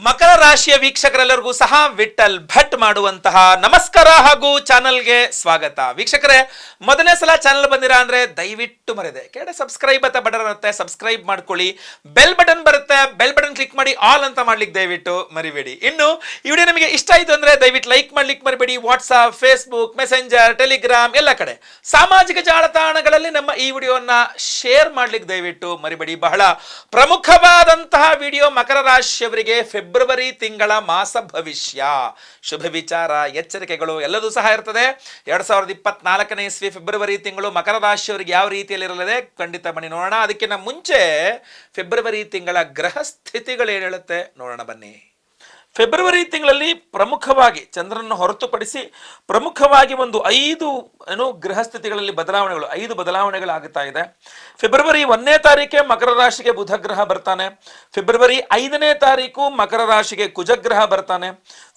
ಮಕರ ರಾಶಿಯ ವೀಕ್ಷಕರೆಲ್ಲರಿಗೂ ಸಹ ವಿಠಲ್ ಭಟ್ ಮಾಡುವಂತಹ ನಮಸ್ಕಾರ ಹಾಗೂ ಚಾನಲ್ಗೆ ಸ್ವಾಗತ. ವೀಕ್ಷಕರೇ, ಮೊದಲನೇ ಸಲ ಚಾನಲ್ ಬಂದಿರಾ ಅಂದ್ರೆ ದಯವಿಟ್ಟು ಮರೆಯದೆ ಕೆಳಗಡೆ ಸಬ್ಸ್ಕ್ರೈಬ್ ಅಂತ ಬಟನ್ ಇರುತ್ತೆ, ಸಬ್ಸ್ಕ್ರೈಬ್ ಮಾಡ್ಕೊಳ್ಳಿ. ಬೆಲ್ ಬಟನ್ ಬರುತ್ತೆ, ಬೆಲ್ ಬಟನ್ ಕ್ಲಿಕ್ ಮಾಡಿ ಆಲ್ ಅಂತ ಮಾಡ್ಲಿಕ್ಕೆ ದಯವಿಟ್ಟು ಮರಿಬೇಡಿ. ಇನ್ನು ಈ ವಿಡಿಯೋ ನಿಮಗೆ ಇಷ್ಟ ಆಯಿತು ಅಂದ್ರೆ ದಯವಿಟ್ಟು ಲೈಕ್ ಮಾಡ್ಲಿಕ್ಕೆ ಮರಿಬೇಡಿ. ವಾಟ್ಸ್ಆಪ್, ಫೇಸ್ಬುಕ್, ಮೆಸೆಂಜರ್, ಟೆಲಿಗ್ರಾಮ್ ಎಲ್ಲ ಕಡೆ ಸಾಮಾಜಿಕ ಜಾಲತಾಣಗಳಲ್ಲಿ ನಮ್ಮ ಈ ವಿಡಿಯೋನ ಶೇರ್ ಮಾಡ್ಲಿಕ್ಕೆ ದಯವಿಟ್ಟು ಮರಿಬೇಡಿ. ಬಹಳ ಪ್ರಮುಖವಾದಂತಹ ವಿಡಿಯೋ ಮಕರ ರಾಶಿಯವರಿಗೆ ಫೆಬ್ರವರಿ ತಿಂಗಳ ಮಾಸ ಭವಿಷ್ಯ, ಶುಭ ವಿಚಾರ, ಎಚ್ಚರಿಕೆಗಳು ಎಲ್ಲದೂ ಸಹ ಇರ್ತದೆ. 2024ನೇ ಇಸ್ವಿ ಫೆಬ್ರವರಿ ತಿಂಗಳು ಮಕರ ರಾಶಿಯವರಿಗೆ ಯಾವ ರೀತಿಯಲ್ಲಿ ಇರಲಿದೆ ಖಂಡಿತ ಬನ್ನಿ ನೋಡೋಣ. ಅದಕ್ಕಿಂತ ಮುಂಚೆ ಫೆಬ್ರವರಿ ತಿಂಗಳ ಗ್ರಹ ಸ್ಥಿತಿಗಳು ಏನು ಹೇಳುತ್ತೆ ನೋಡೋಣ ಬನ್ನಿ. ಫೆಬ್ರವರಿ ತಿಂಗಳಲ್ಲಿ ಪ್ರಮುಖವಾಗಿ ಚಂದ್ರನನ್ನು ಹೊರತುಪಡಿಸಿ ಪ್ರಮುಖವಾಗಿ ಒಂದು 5 ಗ್ರಹ ಸ್ಥಿತಿಗಳಲ್ಲಿ ಬದಲಾವಣೆಗಳು 5 ಬದಲಾವಣೆಗಳಾಗುತ್ತಾ ಇದೆ. ಫೆಬ್ರವರಿ 1ನೇ ತಾರೀಕೆ ಮಕರ ರಾಶಿಗೆ ಬುಧ ಗ್ರಹ ಬರ್ತಾನೆ. ಫೆಬ್ರವರಿ 5ನೇ ತಾರೀಕು ಮಕರ ರಾಶಿಗೆ ಕುಜ ಗ್ರಹ ಬರ್ತಾನೆ.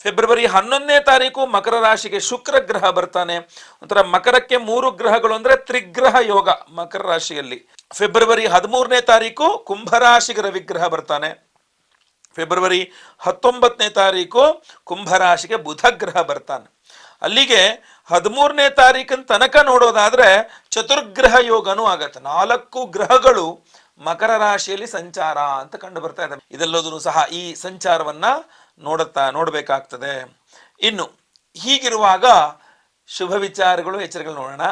ಫೆಬ್ರವರಿ 11ನೇ ತಾರೀಕು ಮಕರ ರಾಶಿಗೆ ಶುಕ್ರ ಗ್ರಹ ಬರ್ತಾನೆ. ಒಂಥರ ಮಕರಕ್ಕೆ 3 ಗ್ರಹಗಳು ಅಂದ್ರೆ ತ್ರಿಗ್ರಹ ಯೋಗ ಮಕರ ರಾಶಿಯಲ್ಲಿ. ಫೆಬ್ರವರಿ 13ನೇ ತಾರೀಕು ಕುಂಭರಾಶಿಗೆ ರವಿಗ್ರಹ ಬರ್ತಾನೆ. ಫೆಬ್ರವರಿ 19ನೇ ತಾರೀಕು ಕುಂಭರಾಶಿಗೆ ಬುಧ ಗ್ರಹ ಬರ್ತಾನೆ. ಅಲ್ಲಿಗೆ 13ನೇ ತಾರೀಕಿನ ತನಕ ನೋಡೋದಾದ್ರೆ ಚತುರ್ಗ್ರಹ ಯೋಗನೂ ಆಗತ್ತೆ. 4 ಗ್ರಹಗಳು ಮಕರ ರಾಶಿಯಲ್ಲಿ ಸಂಚಾರ ಅಂತ ಕಂಡು ಬರ್ತಾ ಇದೆ. ಇದೆಲ್ಲದೂ ಸಹ ಈ ಸಂಚಾರವನ್ನ ನೋಡಬೇಕಾಗ್ತದೆ. ಇನ್ನು ಹೀಗಿರುವಾಗ ಶುಭ ವಿಚಾರಗಳು, ಎಚ್ಚರಿಕೆಗಳು ನೋಡೋಣ.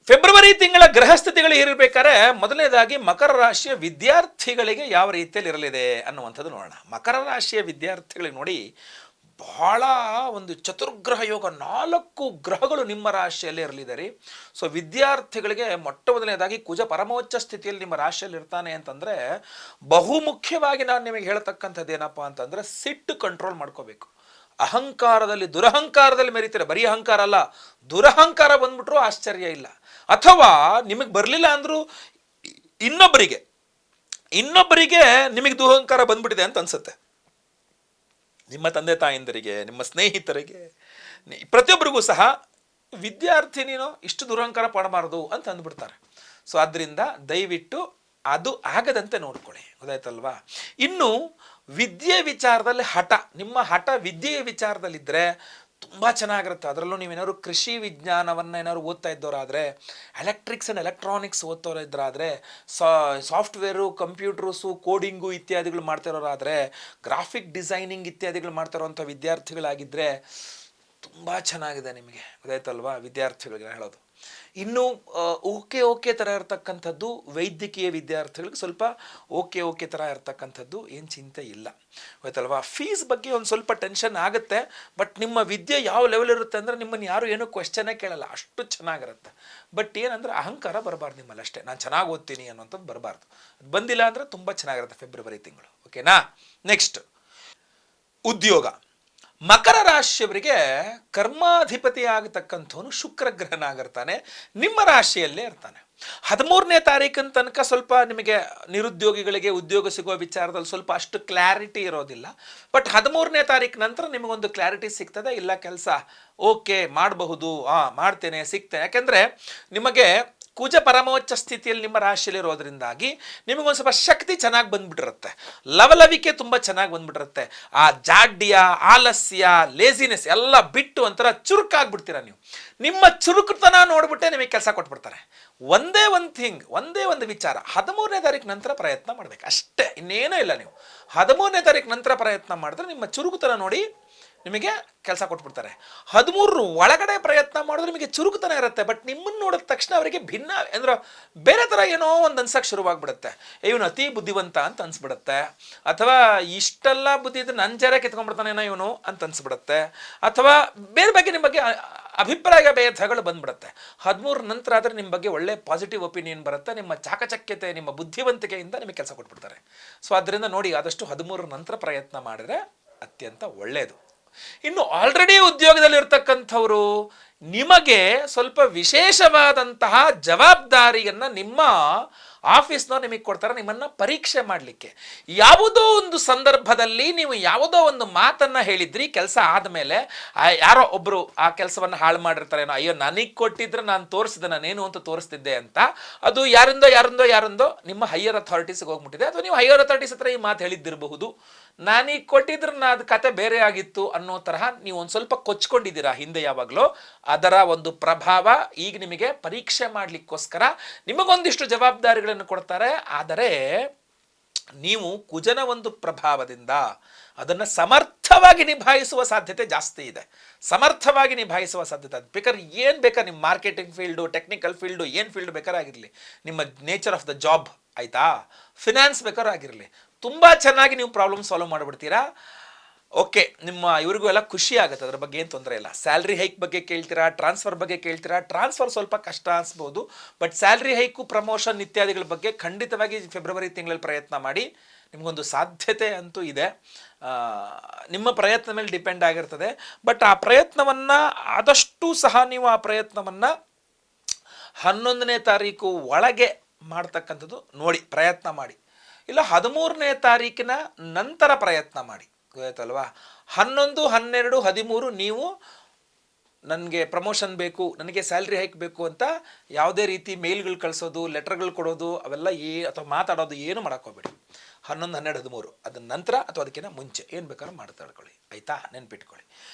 ಫೆಬ್ರವರಿ ತಿಂಗಳ ಗ್ರಹ ಸ್ಥಿತಿಗಳು ಇರಬೇಕಾದ್ರೆ ಮೊದಲನೇದಾಗಿ ಮಕರ ರಾಶಿಯ ವಿದ್ಯಾರ್ಥಿಗಳಿಗೆ ಯಾವ ರೀತಿಯಲ್ಲಿ ಇರಲಿದೆ ಅನ್ನುವಂಥದ್ದು ನೋಡೋಣ. ಮಕರ ರಾಶಿಯ ವಿದ್ಯಾರ್ಥಿಗಳಿಗೆ ನೋಡಿ, ಬಹಳ ಒಂದು ಚತುರ್ಗ್ರಹ ಯೋಗ, 4 ಗ್ರಹಗಳು ನಿಮ್ಮ ರಾಶಿಯಲ್ಲಿ ಇರಲಿದ್ದಾರೆ. ಸೊ ವಿದ್ಯಾರ್ಥಿಗಳಿಗೆ ಮೊಟ್ಟ ಮೊದಲನೇದಾಗಿ ಕುಜ ಪರಮೋಚ್ಚ ಸ್ಥಿತಿಯಲ್ಲಿ ನಿಮ್ಮ ರಾಶಿಯಲ್ಲಿ ಇರ್ತಾನೆ ಅಂತಂದ್ರೆ ಬಹುಮುಖ್ಯವಾಗಿ ನಾನು ನಿಮಗೆ ಹೇಳ್ತಕ್ಕಂಥದ್ದು ಏನಪ್ಪಾ ಅಂತಂದ್ರೆ ಸಿಟ್ಟು ಕಂಟ್ರೋಲ್ ಮಾಡ್ಕೋಬೇಕು. ಅಹಂಕಾರದಲ್ಲಿ ದುರಹಂಕಾರದಲ್ಲಿ ಮೆರೀತಾರೆ. ಬರೀ ಅಹಂಕಾರ ಅಲ್ಲ, ದುರಹಂಕಾರ ಬಂದ್ಬಿಟ್ರು ಆಶ್ಚರ್ಯ ಇಲ್ಲ. ಅಥವಾ ನಿಮಗೆ ಬರಲಿಲ್ಲ ಅಂದ್ರೂ ಇನ್ನೊಬ್ಬರಿಗೆ ನಿಮಗೆ ದುರಹಂಕಾರ ಬಂದ್ಬಿಟ್ಟಿದೆ ಅಂತ ಅನ್ಸುತ್ತೆ. ನಿಮ್ಮ ತಂದೆ ತಾಯಿಂದರಿಗೆ, ನಿಮ್ಮ ಸ್ನೇಹಿತರಿಗೆ, ಪ್ರತಿಯೊಬ್ಬರಿಗೂ ಸಹ ವಿದ್ಯಾರ್ಥಿನಿನೋ ಇಷ್ಟು ದುರಹಂಕಾರ ಪಡಬಾರ್ದು ಅಂತ ಅಂದ್ಬಿಡ್ತಾರೆ. ಸೊ ಆದ್ದರಿಂದ ದಯವಿಟ್ಟು ಅದು ಆಗದಂತೆ ನೋಡ್ಕೊಳ್ಳಿ, ಗೊತ್ತಾಯ್ತಲ್ವಾ. ಇನ್ನು ವಿದ್ಯೆ ವಿಚಾರದಲ್ಲಿ ನಿಮ್ಮ ಹಠ ವಿದ್ಯೆಯ ವಿಚಾರದಲ್ಲಿದ್ದರೆ ತುಂಬ ಚೆನ್ನಾಗಿರುತ್ತೆ. ಅದರಲ್ಲೂ ನೀವೇನಾದ್ರು ಕೃಷಿ ವಿಜ್ಞಾನವನ್ನು ಏನಾದ್ರು ಓದ್ತಾ ಇದ್ದವರಾದರೆ, ಎಲೆಕ್ಟ್ರಿಕ್ಸ್ ಆ್ಯಂಡ್ ಎಲೆಕ್ಟ್ರಾನಿಕ್ಸ್ ಓದ್ತೋರಿದ್ರಾದರೆ, ಸಾಫ್ಟ್ವೇರು, ಕಂಪ್ಯೂಟರ್ಸು, ಕೋಡಿಂಗು ಇತ್ಯಾದಿಗಳು ಮಾಡ್ತಿರೋರಾದರೆ, ಗ್ರಾಫಿಕ್ ಡಿಸೈನಿಂಗ್ ಇತ್ಯಾದಿಗಳು ಮಾಡ್ತಿರೋವಂಥ ವಿದ್ಯಾರ್ಥಿಗಳಾಗಿದ್ದರೆ ತುಂಬ ಚೆನ್ನಾಗಿದೆ ನಿಮಗೆ, ಗೊತ್ತಾಯ್ತಲ್ವಾ. ವಿದ್ಯಾರ್ಥಿಗಳಿಗೆ ಹೇಳೋದು. ಇನ್ನು ಓಕೆ ಥರ ಇರ್ತಕ್ಕಂಥದ್ದು ವೈದ್ಯಕೀಯ ವಿದ್ಯಾರ್ಥಿಗಳಿಗೆ ಸ್ವಲ್ಪ ಓಕೆ ಥರ ಇರ್ತಕ್ಕಂಥದ್ದು ಏನು ಚಿಂತೆ ಇಲ್ಲ, ಗೊತ್ತಲ್ವಾ. ಫೀಸ್ ಬಗ್ಗೆ ಒಂದು ಸ್ವಲ್ಪ ಟೆನ್ಷನ್ ಆಗುತ್ತೆ. ಬಟ್ ನಿಮ್ಮ ವಿದ್ಯೆ ಯಾವ ಲೆವೆಲ್ ಇರುತ್ತೆ ಅಂದರೆ ನಿಮ್ಮನ್ನು ಯಾರು ಏನೂ ಕ್ವೆಶ್ಚನ್ನೇ ಕೇಳಲ್ಲ, ಅಷ್ಟು ಚೆನ್ನಾಗಿರುತ್ತೆ. ಬಟ್ ಏನಂದರೆ ಅಹಂಕಾರ ಬರಬಾರ್ದು ನಿಮ್ಮಲ್ಲಿ ಅಷ್ಟೇ. ನಾನು ಚೆನ್ನಾಗಿ ಓದ್ತೀನಿ ಅನ್ನೋಂಥದ್ದು ಬರಬಾರ್ದು. ಬಂದಿಲ್ಲ ಅಂದರೆ ತುಂಬ ಚೆನ್ನಾಗಿರುತ್ತೆ ಫೆಬ್ರವರಿ ತಿಂಗಳು, ಓಕೆನಾ. ನೆಕ್ಸ್ಟ್, ಉದ್ಯೋಗ. ಮಕರ ರಾಶಿಯವರಿಗೆ ಕರ್ಮಾಧಿಪತಿ ಆಗತಕ್ಕಂಥವನು ಶುಕ್ರ ಗ್ರಹನಾಗಿರ್ತಾನೆ, ನಿಮ್ಮ ರಾಶಿಯಲ್ಲೇ ಇರ್ತಾನೆ. 13ನೇ ತಾರೀಕಿನ ತನಕ ಸ್ವಲ್ಪ ನಿಮಗೆ ನಿರುದ್ಯೋಗಿಗಳಿಗೆ ಉದ್ಯೋಗ ಸಿಗುವ ವಿಚಾರದಲ್ಲಿ ಸ್ವಲ್ಪ ಅಷ್ಟು ಕ್ಲಾರಿಟಿ ಇರೋದಿಲ್ಲ. ಬಟ್ 13ನೇ ತಾರೀಕು ನಂತರ ನಿಮಗೊಂದು ಕ್ಲಾರಿಟಿ ಸಿಗ್ತದೆ. ಇಲ್ಲ, ಕೆಲಸ ಓಕೆ ಮಾಡಬಹುದು, ಮಾಡ್ತೇನೆ, ಸಿಗ್ತೇನೆ. ಯಾಕೆಂದರೆ ನಿಮಗೆ ಕುಜ ಪರಮೋಚ್ಚ ಸ್ಥಿತಿಯಲ್ಲಿ ನಿಮ್ಮ ರಾಶಿಯಲ್ಲಿರೋದ್ರಿಂದಾಗಿ ನಿಮಗೊಂದು ಸ್ವಲ್ಪ ಶಕ್ತಿ ಚೆನ್ನಾಗಿ ಬಂದ್ಬಿಟ್ಟಿರುತ್ತೆ, ಲವಲವಿಕೆ ತುಂಬ ಚೆನ್ನಾಗಿ ಬಂದ್ಬಿಟ್ಟಿರುತ್ತೆ. ಆ ಜಾಡ್ಯ, ಆಲಸ್ಯ, ಲೇಸಿನೆಸ್ ಎಲ್ಲ ಬಿಟ್ಟು ಒಂಥರ ಚುರುಕಾಗ್ಬಿಡ್ತೀರ ನೀವು. ನಿಮ್ಮ ಚುರುಕುತನ ನೋಡ್ಬಿಟ್ಟೆ ನಿಮಗೆ ಕೆಲಸ ಕೊಟ್ಬಿಡ್ತಾರೆ. ಒಂದೇ ಒಂದು ವಿಚಾರ, 13ನೇ ತಾರೀಕು ನಂತರ ಪ್ರಯತ್ನ ಮಾಡಬೇಕು ಅಷ್ಟೇ, ಇನ್ನೇನೂ ಇಲ್ಲ. ನೀವು 13ನೇ ತಾರೀಕು ನಂತರ ಪ್ರಯತ್ನ ಮಾಡಿದ್ರೆ ನಿಮ್ಮ ಚುರುಕುತನ ನೋಡಿ ನಿಮಗೆ ಕೆಲಸ ಕೊಟ್ಬಿಡ್ತಾರೆ. 13 ಒಳಗಡೆ ಪ್ರಯತ್ನ ಮಾಡಿದ್ರೆ ನಿಮಗೆ ಚುರುಕುತನ ಇರುತ್ತೆ. ಬಟ್ ನಿಮ್ಮನ್ನು ನೋಡಿದ ತಕ್ಷಣ ಅವರಿಗೆ ಭಿನ್ನ ಅಂದ್ರೆ ಬೇರೆ ಥರ ಏನೋ ಒಂದು ಅನ್ಸಕ್ಕೆ ಶುರುವಾಗ್ಬಿಡುತ್ತೆ. ಇವನು ಅತಿ ಬುದ್ಧಿವಂತ ಅಂತ ಅನ್ಸ್ಬಿಡುತ್ತೆ, ಅಥವಾ ಇಷ್ಟೆಲ್ಲ ಬುದ್ಧಿ ಇದ್ರೆ ನನ್ನ ಜರ ಕಿತ್ಕೊಂಡ್ಬಿಡ್ತಾನೇನೋ ಇವನು ಅಂತ ಅನ್ಸ್ಬಿಡುತ್ತೆ, ಅಥವಾ ಬೇರೆ ಬಗ್ಗೆ ನಿಮ್ಮ ಬಗ್ಗೆ ಅಭಿಪ್ರಾಯ ಭೇದಗಳು ಬಂದ್ಬಿಡುತ್ತೆ. 13 ನಂತರ ಆದರೆ ನಿಮ್ಮ ಬಗ್ಗೆ ಒಳ್ಳೆ ಪಾಸಿಟಿವ್ ಒಪಿನಿಯನ್ ಬರುತ್ತೆ. ನಿಮ್ಮ ಚಾಕಚಕ್ಯತೆ, ನಿಮ್ಮ ಬುದ್ಧಿವಂತಿಕೆಯಿಂದ ನಿಮಗೆ ಕೆಲಸ ಕೊಟ್ಬಿಡ್ತಾರೆ. ಸೊ ಅದರಿಂದ ನೋಡಿ, ಆದಷ್ಟು 13 ನಂತರ ಪ್ರಯತ್ನ ಮಾಡಿದ್ರೆ ಅತ್ಯಂತ ಒಳ್ಳೆಯದು. ಇನ್ನು ಆಲ್ರೆಡಿ ಉದ್ಯೋಗದಲ್ಲಿ ಇರ್ತಕ್ಕಂಥವ್ರು ನಿಮಗೆ ಸ್ವಲ್ಪ ವಿಶೇಷವಾದಂತಹ ಜವಾಬ್ದಾರಿಯನ್ನು ನಿಮ್ಮ ಆಫೀಸ್ನವ್ರು ನಿಮಗೆ ಕೊಡ್ತಾರೆ ನಿಮ್ಮನ್ನು ಪರೀಕ್ಷೆ ಮಾಡಲಿಕ್ಕೆ. ಯಾವುದೋ ಒಂದು ಸಂದರ್ಭದಲ್ಲಿ ನೀವು ಯಾವುದೋ ಒಂದು ಮಾತನ್ನು ಹೇಳಿದ್ರಿ, ಕೆಲಸ ಆದಮೇಲೆ ಯಾರೋ ಒಬ್ಬರು ಆ ಕೆಲಸವನ್ನು ಹಾಳು ಮಾಡಿರ್ತಾರೇನೋ, ಅಯ್ಯೋ ನನಗೆ ಕೊಟ್ಟಿದ್ರೆ ನಾನು ತೋರಿಸಿದೆ ನಾನೇನು ಅಂತ ತೋರಿಸ್ತಿದ್ದೆ ಅಂತ. ಅದು ಯಾರಿಂದೋ ನಿಮ್ಮ ಹೈಯರ್ ಅಥಾರಿಟೀಸ್ಗೆ ಹೋಗ್ಬಿಟ್ಟಿದೆ. ಅಥವಾ ನೀವು ಹೈಯರ್ ಅಥಾರಿಟೀಸ್ ಹತ್ರ ಈ ಮಾತು ಹೇಳಿದ್ದಿರಬಹುದು, ನಾನೀಗ ಕೊಟ್ಟಿದ್ರೆ ಅದು ಕತೆ ಬೇರೆ ಆಗಿತ್ತು ಅನ್ನೋ ತರಹ ನೀವು ಒಂದು ಸ್ವಲ್ಪ ಕೊಚ್ಕೊಂಡಿದ್ದೀರಾ ಹಿಂದೆ ಯಾವಾಗಲೂ. ಅದರ ಒಂದು ಪ್ರಭಾವ ಈಗ ನಿಮಗೆ ಪರೀಕ್ಷೆ ಮಾಡಲಿಕ್ಕೋಸ್ಕರ ನಿಮಗೊಂದಿಷ್ಟು ಜವಾಬ್ದಾರಿಗಳನ್ನು ಕೊಡ್ತಾರೆ. ಆದರೆ ನೀವು ಕುಜನ ಒಂದು ಪ್ರಭಾವದಿಂದ ಅದನ್ನು ಸಮರ್ಥವಾಗಿ ನಿಭಾಯಿಸುವ ಸಾಧ್ಯತೆ ಜಾಸ್ತಿ ಇದೆ. ಸಮರ್ಥವಾಗಿ ನಿಭಾಯಿಸುವ ಸಾಧ್ಯತೆ ಬೇಕಾದ್ರೆ ಏನು ಬೇಕಾದ್ರೆ ನಿಮ್ಮ ಮಾರ್ಕೆಟಿಂಗ್ ಫೀಲ್ಡು, ಟೆಕ್ನಿಕಲ್ ಫೀಲ್ಡು, ಏನು ಫೀಲ್ಡ್ ಬೇಕಾದ್ರೆ ಆಗಿರಲಿ, ನಿಮ್ಮ ನೇಚರ್ ಆಫ್ ದ ಜಾಬ್ ಆಯಿತಾ, ಫಿನಾನ್ಸ್ ಬೇಕಾದ್ರೂ ಆಗಿರಲಿ, ತುಂಬ ಚೆನ್ನಾಗಿ ನೀವು ಪ್ರಾಬ್ಲಮ್ ಸಾಲ್ವ್ ಮಾಡಿಬಿಡ್ತೀರಾ. ಓಕೆ, ನಿಮ್ಮ ಇವ್ರಿಗೂ ಎಲ್ಲ ಖುಷಿ ಆಗುತ್ತೆ, ಅದ್ರ ಬಗ್ಗೆ ಏನು ತೊಂದರೆ ಇಲ್ಲ. ಸ್ಯಾಲ್ರಿ ಹೈಕ್ ಬಗ್ಗೆ ಕೇಳ್ತೀರಾ, ಟ್ರಾನ್ಸ್ಫರ್ ಬಗ್ಗೆ ಕೇಳ್ತೀರಾ. ಟ್ರಾನ್ಸ್ಫರ್ ಸ್ವಲ್ಪ ಕಷ್ಟ ಅನಿಸ್ಬೋದು, ಬಟ್ ಸ್ಯಾಲ್ರಿ ಹೈಕು, ಪ್ರಮೋಷನ್ ಇತ್ಯಾದಿಗಳ ಬಗ್ಗೆ ಖಂಡಿತವಾಗಿ ಫೆಬ್ರವರಿ ತಿಂಗಳಲ್ಲಿ ಪ್ರಯತ್ನ ಮಾಡಿ. ನಿಮಗೊಂದು ಸಾಧ್ಯತೆ ಅಂತೂ ಇದೆ. ನಿಮ್ಮ ಪ್ರಯತ್ನ ಮೇಲೆ ಡಿಪೆಂಡ್ ಆಗಿರ್ತದೆ. ಬಟ್ ಆ ಪ್ರಯತ್ನವನ್ನು ಆದಷ್ಟು ಸಹ ನೀವು ಆ ಪ್ರಯತ್ನವನ್ನು 11ನೇ ತಾರೀಕು ಒಳಗೆ ಮಾಡ್ತಕ್ಕಂಥದ್ದು ನೋಡಿ, ಪ್ರಯತ್ನ ಮಾಡಿ. ಇಲ್ಲ 13ನೇ ತಾರೀಕಿನ ನಂತರ ಪ್ರಯತ್ನ ಮಾಡಿ, ಗೊತ್ತಾಯ್ತಲ್ವಾ? 11, 12, 13 ನೀವು ನನಗೆ ಪ್ರಮೋಷನ್ ಬೇಕು, ನನಗೆ ಸ್ಯಾಲ್ರಿ ಹೈಕ್ ಬೇಕು ಅಂತ ಯಾವುದೇ ರೀತಿ ಮೇಲ್ಗಳು ಕಳಿಸೋದು, ಲೆಟರ್ಗಳು ಕೊಡೋದು ಅವೆಲ್ಲ ಅಥವಾ ಮಾತಾಡೋದು ಏನು ಮಾಡೋಕ್ಕೋಗ್ಬೇಡಿ. 11, 12, 13 ಅದನ್ನ ನಂತರ ಅಥವಾ ಅದಕ್ಕಿಂತ ಮುಂಚೆ ಏನು ಬೇಕಾದ್ರೂ ಮಾತಾಡ್ಕೊಳ್ಳಿ, ಆಯಿತಾ? ನೆನ್ಪಿಟ್ಕೊಳ್ಳಿ.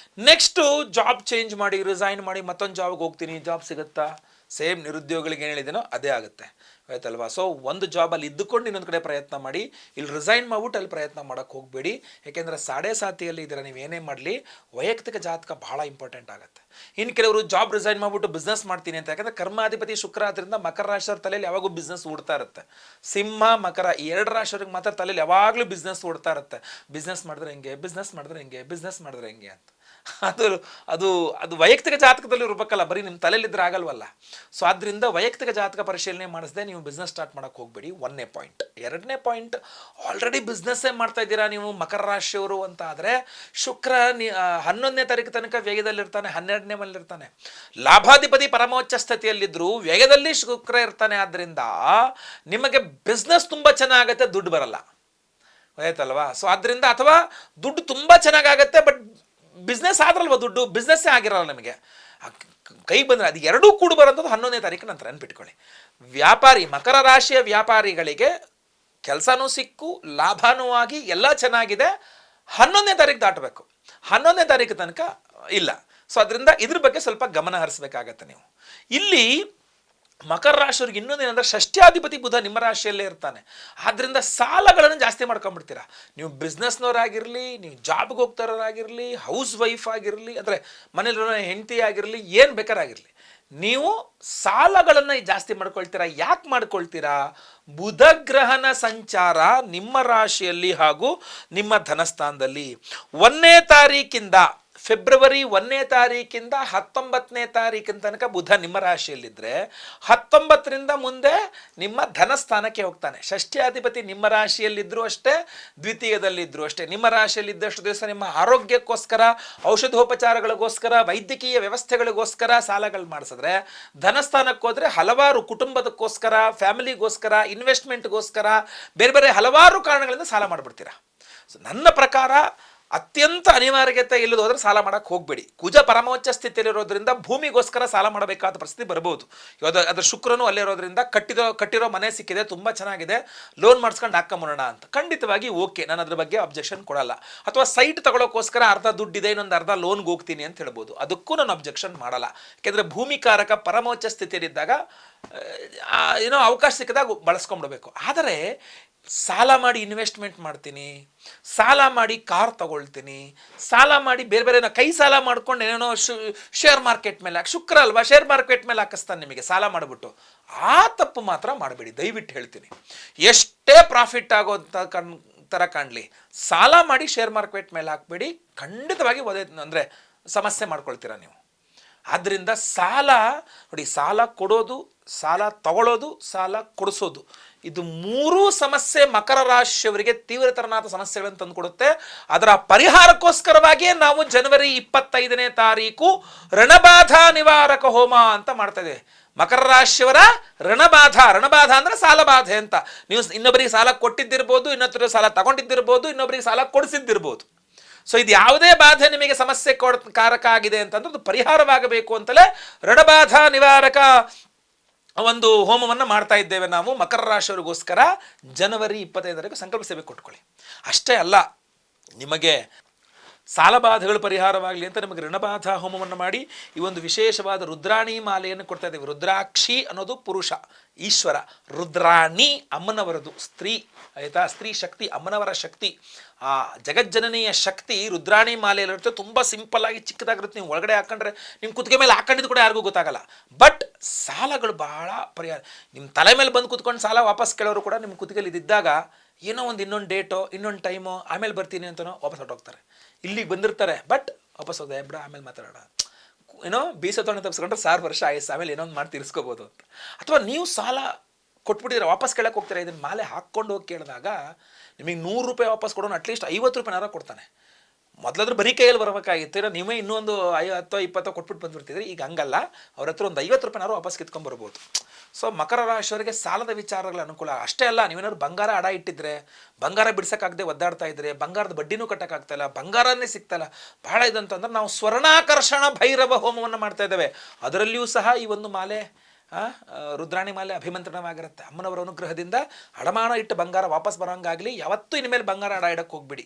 ನೆಕ್ಸ್ಟು ಜಾಬ್ ಚೇಂಜ್ ಮಾಡಿ, ರಿಸೈನ್ ಮಾಡಿ ಮತ್ತೊಂದು ಜಾಬ್ಗೆ ಹೋಗ್ತೀನಿ, ಜಾಬ್ ಸಿಗುತ್ತಾ? ಸೇಮ್ ನಿರುದ್ಯೋಗಿಗಳಿಗೆ ಏನು ಹೇಳಿದೇನೋ ಅದೇ ಆಗುತ್ತೆ, ಆಯ್ತಲ್ವಾ? ಸೊ ಒಂದು ಜಾಬಲ್ಲಿ ಇದ್ದುಕೊಂಡು ಇನ್ನೊಂದು ಕಡೆ ಪ್ರಯತ್ನ ಮಾಡಿ. ಇಲ್ಲಿ ರಿಸೈನ್ ಮಾಡ್ಬಿಟ್ಟು ಅಲ್ಲಿ ಪ್ರಯತ್ನ ಮಾಡೋಕ್ಕೆ ಹೋಗಬೇಡಿ. ಯಾಕೆಂದರೆ ಸಾಡೆ ಸಾತಿಯಲ್ಲಿ ಇದ್ದೀರ, ನೀವು ಏನೇ ಮಾಡಲಿ ವೈಯಕ್ತಿಕ ಜಾತಕ ಭಾಳ ಇಂಪಾರ್ಟೆಂಟ್ ಆಗುತ್ತೆ. ಇನ್ನು ಕೆಲವರು ಜಾಬ್ ರಿಸೈನ್ ಮಾಡಿಬಿಟ್ಟು ಬಿಸ್ನೆಸ್ ಮಾಡ್ತೀನಿ ಅಂತ, ಯಾಕಂದರೆ ಕರ್ಮಾಧಿಪತಿ ಶುಕ್ರ ಆದ್ದರಿಂದ ಮಕರ ರಾಶಿಯವ್ರ ತಲೆಯಲ್ಲಿ ಯಾವಾಗೂ ಬಿಸ್ನೆಸ್ ಓಡ್ತಾ ಇರುತ್ತೆ. ಸಿಂಹ, ಮಕರ ಈ 2 ರಾಶಿಯವ್ರಿಗೆ ಮಾತ್ರ ತಲೆಯಲ್ಲಿ ಯಾವಾಗಲೂ ಬಿಸ್ನೆಸ್ ಓಡ್ತಾ ಇರುತ್ತೆ. ಬಿಸ್ನೆಸ್ ಮಾಡಿದ್ರೆ ಹೆಂಗೆ, ಬಿಸ್ನೆಸ್ ಮಾಡಿದ್ರೆ ಹೆಂಗೆ, ಬಿಸ್ನೆಸ್ ಮಾಡಿದ್ರೆ ಹೆಂಗೆ ಅಂತ. ಅದು ಅದು ಅದು ವೈಯಕ್ತಿಕ ಜಾತಕದಲ್ಲಿ ಇರಬೇಕಲ್ಲ, ಬರೀ ನಿಮ್ಮ ತಲೆಯಲ್ಲಿದ್ದರೆ ಆಗಲ್ವಲ್ಲ. ಸೊ ಆದ್ದರಿಂದ ವೈಯಕ್ತಿಕ ಜಾತಕ ಪರಿಶೀಲನೆ ಮಾಡಿಸದೆ ನೀವು ಬಿಸ್ನೆಸ್ ಸ್ಟಾರ್ಟ್ ಮಾಡೋಕ್ಕೆ ಹೋಗಬೇಡಿ. 1ನೇ ಪಾಯಿಂಟ್. 2ನೇ ಪಾಯಿಂಟ್, ಆಲ್ರೆಡಿ ಬಿಸ್ನೆಸ್ಸೇ ಮಾಡ್ತಾ ಇದ್ದೀರಾ ನೀವು ಮಕರ ರಾಶಿಯವರು ಅಂತ ಆದರೆ, ಶುಕ್ರ 11ನೇ ತಾರೀಕು ತನಕ ವ್ಯಯದಲ್ಲಿರ್ತಾನೆ, 12ನೇ ಮನೇಲಿರ್ತಾನೆ. ಲಾಭಾಧಿಪತಿ ಪರಮೋಚ್ಚ ಸ್ಥಿತಿಯಲ್ಲಿದ್ದರೂ ವ್ಯಯದಲ್ಲಿ ಶುಕ್ರ ಇರ್ತಾನೆ. ಆದ್ದರಿಂದ ನಿಮಗೆ ಬಿಸ್ನೆಸ್ ತುಂಬ ಚೆನ್ನಾಗುತ್ತೆ, ದುಡ್ಡು ಬರಲ್ಲ, ಆಯ್ತಲ್ವಾ? ಸೊ ಆದ್ದರಿಂದ ಅಥವಾ ದುಡ್ಡು ತುಂಬ ಚೆನ್ನಾಗಾಗತ್ತೆ, ಬಟ್ ಬಿಸ್ನೆಸ್ ಆದ್ರಲ್ವ ದುಡ್ಡು, ಬಿಸ್ನೆಸ್ಸೇ ಆಗಿರಲ್ಲ ನಿಮಗೆ, ಕೈ ಬಂದರೆ. ಅದು ಎರಡೂ ಕೂಡ ಬರೋಂಥದ್ದು 11ನೇ ತಾರೀಕು ನಂತರ, ನೆನ್ಪಿಟ್ಕೊಳ್ಳಿ. ವ್ಯಾಪಾರಿ, ಮಕರ ರಾಶಿಯ ವ್ಯಾಪಾರಿಗಳಿಗೆ ಕೆಲಸನೂ ಸಿಕ್ಕು, ಲಾಭನೂ ಆಗಿ ಎಲ್ಲ ಚೆನ್ನಾಗಿದೆ. 11ನೇ ತಾರೀಕು ದಾಟಬೇಕು, 11ನೇ ತಾರೀಕು ತನಕ ಇಲ್ಲ. ಸೊ ಅದರಿಂದ ಇದ್ರ ಬಗ್ಗೆ ಸ್ವಲ್ಪ ಗಮನ ಹರಿಸ್ಬೇಕಾಗತ್ತೆ ನೀವು. ಇಲ್ಲಿ ಮಕರ ರಾಶಿಯವ್ರಿಗೆ ಇನ್ನೊಂದೇನೆಂದರೆ ಷಷ್ಠ್ಯಾಧಿಪತಿ ಬುಧ ನಿಮ್ಮ ರಾಶಿಯಲ್ಲೇ ಇರ್ತಾನೆ. ಆದ್ದರಿಂದ ಸಾಲಗಳನ್ನು ಜಾಸ್ತಿ ಮಾಡ್ಕೊಂಡ್ಬಿಡ್ತೀರಾ. ನೀವು ಬಿಸ್ನೆಸ್ನವರಾಗಿರಲಿ, ನೀವು ಜಾಬ್ಗೆ ಹೋಗ್ತಾರೋರಾಗಿರಲಿ, ಹೌಸ್ ವೈಫ್ ಆಗಿರಲಿ, ಅಂದರೆ ಮನೇಲಿರೋ ಹೆಂಡತಿ ಆಗಿರಲಿ, ಏನು ಬೇಕಾರಾಗಿರಲಿ, ನೀವು ಸಾಲಗಳನ್ನು ಜಾಸ್ತಿ ಮಾಡ್ಕೊಳ್ತೀರಾ. ಯಾಕೆ ಮಾಡ್ಕೊಳ್ತೀರಾ? ಬುಧ ಗ್ರಹನ ಸಂಚಾರ ನಿಮ್ಮ ರಾಶಿಯಲ್ಲಿ ಹಾಗೂ ನಿಮ್ಮ ಧನಸ್ಥಾನದಲ್ಲಿ 1ನೇ ತಾರೀಕಿಂದ ಫೆಬ್ರವರಿ 1ನೇ ತಾರೀಕಿಂದ 19ನೇ ತಾರೀಕಿನ ತನಕ ಬುಧ ನಿಮ್ಮ ರಾಶಿಯಲ್ಲಿದ್ದರೆ 19ರಿಂದ ಮುಂದೆ ನಿಮ್ಮ ಧನಸ್ಥಾನಕ್ಕೆ ಹೋಗ್ತಾನೆ. ಷಷ್ಠ್ಯಾಧಿಪತಿ ನಿಮ್ಮ ರಾಶಿಯಲ್ಲಿದ್ದರೂ ಅಷ್ಟೇ, ದ್ವಿತೀಯದಲ್ಲಿದ್ದರೂ ಅಷ್ಟೇ. ನಿಮ್ಮ ರಾಶಿಯಲ್ಲಿದ್ದಷ್ಟು ದಿವಸ ನಿಮ್ಮ ಆರೋಗ್ಯಕ್ಕೋಸ್ಕರ, ಔಷಧೋಪಚಾರಗಳಿಗೋಸ್ಕರ, ವೈದ್ಯಕೀಯ ವ್ಯವಸ್ಥೆಗಳಿಗೋಸ್ಕರ ಸಾಲಗಳು ಮಾಡಿಸಿದ್ರೆ, ಧನಸ್ಥಾನಕ್ಕೆ ಹೋದರೆ ಹಲವಾರು ಕುಟುಂಬದಕ್ಕೋಸ್ಕರ, ಫ್ಯಾಮಿಲಿಗೋಸ್ಕರ, ಇನ್ವೆಸ್ಟ್ಮೆಂಟ್ಗೋಸ್ಕರ, ಬೇರೆ ಬೇರೆ ಹಲವಾರು ಕಾರಣಗಳಿಂದ ಸಾಲ ಮಾಡಿಬಿಡ್ತೀರಾ. ಸೊ ನನ್ನ ಪ್ರಕಾರ ಅತ್ಯಂತ ಅನಿವಾರ್ಯತೆ ಇಲ್ಲದ ಹೋದ್ರೆ ಸಾಲ ಮಾಡೋಕ್ಕೆ ಹೋಗಬೇಡಿ. ಕುಜ ಪರಮೋಚ್ಚ ಸ್ಥಿತಿಯಲ್ಲಿರೋದ್ರಿಂದ ಭೂಮಿಗೋಸ್ಕರ ಸಾಲ ಮಾಡಬೇಕಾದ ಪರಿಸ್ಥಿತಿ ಬರ್ಬೋದು. ಅದರ ಶುಕ್ರನು ಅಲ್ಲೇ ಇರೋದ್ರಿಂದ ಕಟ್ಟಿರೋ ಮನೆ ಸಿಕ್ಕಿದೆ, ತುಂಬ ಚೆನ್ನಾಗಿದೆ, ಲೋನ್ ಮಾಡಿಸ್ಕೊಂಡು ಹಾಕೊಂಬರೋಣ ಅಂತ, ಖಂಡಿತವಾಗಿ ಓಕೆ, ನಾನು ಅದ್ರ ಬಗ್ಗೆ ಅಬ್ಜೆಕ್ಷನ್ ಕೊಡಲ್ಲ. ಅಥವಾ ಸೈಟ್ ತಗೊಳ್ಳೋಕ್ಕೋಸ್ಕರ ಅರ್ಧ ದುಡ್ಡಿದೆ, ಇನ್ನೊಂದು ಅರ್ಧ ಲೋನ್ಗೆ ಹೋಗ್ತೀನಿ ಅಂತ ಹೇಳ್ಬೋದು, ಅದಕ್ಕೂ ನಾನು ಅಬ್ಜೆಕ್ಷನ್ ಮಾಡಲ್ಲ. ಯಾಕೆಂದರೆ ಭೂಮಿಕಾರಕ ಪರಮೋಚ್ಚ ಸ್ಥಿತಿಯಲ್ಲಿದ್ದಾಗ ಏನೋ ಅವಕಾಶ ಸಿಕ್ಕಿದಾಗ ಬಳಸ್ಕೊಂಡ್ಬಿಡ್ಬೇಕು. ಆದರೆ ಸಾಲ ಮಾಡಿ ಇನ್ವೆಸ್ಟ್ಮೆಂಟ್ ಮಾಡ್ತೀನಿ, ಸಾಲ ಮಾಡಿ ಕಾರ್ ತಗೊಳ್ತೀನಿ, ಸಾಲ ಮಾಡಿ ಬೇರೆ ಬೇರೆ ಕೈ ಸಾಲ ಮಾಡ್ಕೊಂಡು ಏನೇನೋ ಶೇರ್ ಮಾರ್ಕೆಟ್ ಮೇಲೆ ಶುಕ್ರ ಅಲ್ವಾ, ಶೇರ್ ಮಾರ್ಕೆಟ್ ಮೇಲೆ ಹಾಕಿಸ್ತಾನೆ ನಿಮಗೆ ಸಾಲ ಮಾಡಿಬಿಟ್ಟು. ಆ ತಪ್ಪು ಮಾತ್ರ ಮಾಡಬೇಡಿ, ದಯವಿಟ್ಟು ಹೇಳ್ತೀನಿ. ಎಷ್ಟೇ ಪ್ರಾಫಿಟ್ ಆಗೋಂಥ ಥರ ಕಾಣಲಿ, ಸಾಲ ಮಾಡಿ ಶೇರ್ ಮಾರ್ಕೆಟ್ ಮೇಲೆ ಹಾಕಬೇಡಿ. ಖಂಡಿತವಾಗಿ ಅಂದರೆ ಸಮಸ್ಯೆ ಮಾಡ್ಕೊಳ್ತೀರಾ ನೀವು. ಆದ್ದರಿಂದ ಸಾಲ ನೋಡಿ, ಸಾಲ ಕೊಡೋದು, ಸಾಲ ತಗೊಳ್ಳೋದು, ಸಾಲ ಕೊಡಿಸೋದು, ಇದು ಮೂರೂ ಸಮಸ್ಯೆ ಮಕರ ರಾಶಿಯವರಿಗೆ ತೀವ್ರತರನಾದ ಸಮಸ್ಯೆಗಳನ್ನು ತಂದುಕೊಡುತ್ತೆ. ಅದರ ಪರಿಹಾರಕ್ಕೋಸ್ಕರವಾಗಿಯೇ ನಾವು ಜನವರಿ 25ನೇ ತಾರೀಕು ಋಣಬಾಧಾ ನಿವಾರಕ ಹೋಮ ಅಂತ ಮಾಡ್ತಾ ಇದ್ದೇವೆ. ಮಕರ ರಾಶಿಯವರ ಋಣಬಾಧ ಅಂದ್ರೆ ಸಾಲ ಬಾಧೆ ಅಂತ. ನೀವು ಇನ್ನೊಬ್ಬರಿಗೆ ಸಾಲ ಕೊಟ್ಟಿದ್ದಿರ್ಬೋದು, ಇನ್ನೊಬ್ಬರಿಗೆ ಸಾಲ ತಗೊಂಡಿದ್ದಿರ್ಬೋದು, ಇನ್ನೊಬ್ಬರಿಗೆ ಸಾಲ ಕೊಡಿಸಿದ್ದಿರ್ಬೋದು. ಸೊ ಇದು ಯಾವುದೇ ಬಾಧೆ ನಿಮಗೆ ಸಮಸ್ಯೆ ಕಾರಕ ಆಗಿದೆ ಅಂತಂದ್ರೆ ಅದು ಪರಿಹಾರವಾಗಬೇಕು ಅಂತಲೇ ಋಣಬಾಧಾ ನಿವಾರಕ ಒಂದು ಹೋಮವನ್ನು ಮಾಡ್ತಾ ಇದ್ದೇವೆ ನಾವು ಮಕರ ರಾಶಿಯವರಿಗೋಸ್ಕರ. ಜನವರಿ 25 ಸಂಕಲ್ಪ ಸೇವೆ ಕೊಟ್ಕೊಳ್ಳಿ. ಅಷ್ಟೇ ಅಲ್ಲ, ನಿಮಗೆ ಸಾಲಬಾಧೆಗಳು ಪರಿಹಾರವಾಗಲಿ ಅಂತ ನಿಮಗೆ ಋಣಬಾಧಾ ಹೋಮವನ್ನು ಮಾಡಿ ಈ ಒಂದು ವಿಶೇಷವಾದ ರುದ್ರಾಣಿ ಮಾಲೆಯನ್ನು ಕೊಡ್ತಾ ಇದ್ದೇವೆ. ರುದ್ರಾಕ್ಷಿ ಅನ್ನೋದು ಪುರುಷ, ಈಶ್ವರ. ರುದ್ರಾಣಿ ಅಮ್ಮನವರದು, ಸ್ತ್ರೀ. ಆಯಿತಾ? ಸ್ತ್ರೀ ಶಕ್ತಿ, ಅಮ್ಮನವರ ಶಕ್ತಿ, ಆ ಜಗಜ್ಜನನಿಯ ಶಕ್ತಿ ರುದ್ರಾಣಿ ಮಾಲೆಯಲ್ಲಿರುತ್ತೆ. ತುಂಬ ಸಿಂಪಲ್ ಆಗಿ ಚಿಕ್ಕದಾಗಿರುತ್ತೆ. ನೀವು ಒಳಗಡೆ ಹಾಕೊಂಡ್ರೆ ನಿಮ್ಮ ಕುತ್ತಿಗೆ ಮೇಲೆ ಹಾಕೊಂಡಿದ್ದು ಕೂಡ ಯಾರಿಗೂ ಗೊತ್ತಾಗಲ್ಲ. ಬಟ್ ಸಾಲಗಳು ಬಹಳ ಪರಿಹಾರ. ನಿಮ್ಮ ತಲೆ ಮೇಲೆ ಬಂದು ಕೂತ್ಕೊಂಡು ಸಾಲ ವಾಪಸ್ ಕೇಳೋರು ಕೂಡ ನಿಮ್ಮ ಕುತ್ತಿಗೆಯಲ್ಲಿ ಇದ್ದಾಗ ಏನೋ ಒಂದು ಇನ್ನೊಂದು ಡೇಟೋ ಇನ್ನೊಂದು ಟೈಮೋ ಆಮೇಲೆ ಬರ್ತೀನಿ ಅಂತನೋ ವಾಪಸ್ ಹೊರಟೋಗ್ತಾರೆ. ಇಲ್ಲಿಗೆ ಬಂದಿರ್ತಾರೆ, ಬಟ್ ವಾಪಸ್ ಹೋದೆ ಬಿಡ ಆಮೇಲೆ ಮಾತಾಡೋಣ, ಏನೋ ಬೀಸೋತೋಣ ತಪ್ಪಿಸ್ಕೊಂಡ್ರೆ 1000 ವರ್ಷ ಆಯಸ್ಸು, ಆಮೇಲೆ ಏನೋ ಒಂದು ಮಾಡಿ ತೀರಿಸ್ಕೋಬೋದು ಅಂತ. ಅಥವಾ ನೀವು ಸಾಲ ಕೊಟ್ಬಿಟ್ಟಿದ್ರೆ ವಾಪಸ್ ಕೇಳಕ್ಕೆ ಹೋಗ್ತಾರೆ, ಇದನ್ನು ಮಾಲೆ ಹಾಕ್ಕೊಂಡು ಹೋಗಿ ಕೇಳಿದಾಗ ನಿಮಗೆ 100 ರೂಪಾಯಿ ವಾಪಸ್ ಕೊಡೋನು ಅಟ್ಲೀಸ್ಟ್ 50 ರೂಪಾಯಿನಾರ ಕೊಡ್ತಾನೆ. ಮೊದಲಾದ್ರೂ ಬರೀ ಕೈಯಲ್ಲಿ ಬರಬೇಕಾಗಿತ್ತು, ನೀವೇ ಇನ್ನೊಂದು 10-20 ಕೊಟ್ಬಿಟ್ಟು ಬಂದುಬಿಡ್ತಿದ್ರೆ. ಈಗ ಹಂಗಲ್ಲ, ಅವ್ರ ಹತ್ರ ಒಂದು 50 ರೂಪಾಯಿನಾರು ವಾಪಸ್ ಕಿತ್ಕೊಂಡ್ಬರ್ಬೋದು. ಸೊ ಮಕರ ರಾಶಿಯವರಿಗೆ ಸಾಲದ ವಿಚಾರಗಳ ಅನುಕೂಲ. ಅಷ್ಟೇ ಅಲ್ಲ, ನೀವೇನಾದ್ರು ಬಂಗಾರ ಅಡ ಇಟ್ಟಿದ್ರೆ, ಬಂಗಾರ ಬಿಡ್ಸೋಕ್ಕಾಗದೆ ಒದ್ದಾಡ್ತಾ ಇದ್ರೆ, ಬಂಗಾರದ ಬಡ್ಡಿನೂ ಕಟ್ಟೋಕ್ಕಾಗ್ತಾಯಿಲ್ಲ, ಬಂಗಾರನೇ ಸಿಗ್ತಾಯಿಲ್ಲ, ಬಹಳ ಇದಂತಂದ್ರೆ ನಾವು ಸ್ವರ್ಣಾಕರ್ಷಣ ಭೈರವ ಹೋಮವನ್ನು ಮಾಡ್ತಾ ಇದ್ದೇವೆ. ಅದರಲ್ಲಿಯೂ ಸಹ ಈ ಒಂದು ಮಾಲೆ, ರುದ್ರಾಣಿ ಮಾಲೆ ಅಭಿಮಂತ್ರಣವಾಗಿರುತ್ತೆ. ಅಮ್ಮನವರ ಅನುಗ್ರಹದಿಂದ ಅಡಮಾನ ಇಟ್ಟು ಬಂಗಾರ ವಾಪಸ್ ಬರೋಂಗಾಗಲಿ. ಯಾವತ್ತೂ ಇನ್ಮೇಲೆ ಬಂಗಾರ ಅಡ ಇಡೋಕ್ಕೆ ಹೋಗ್ಬೇಡಿ.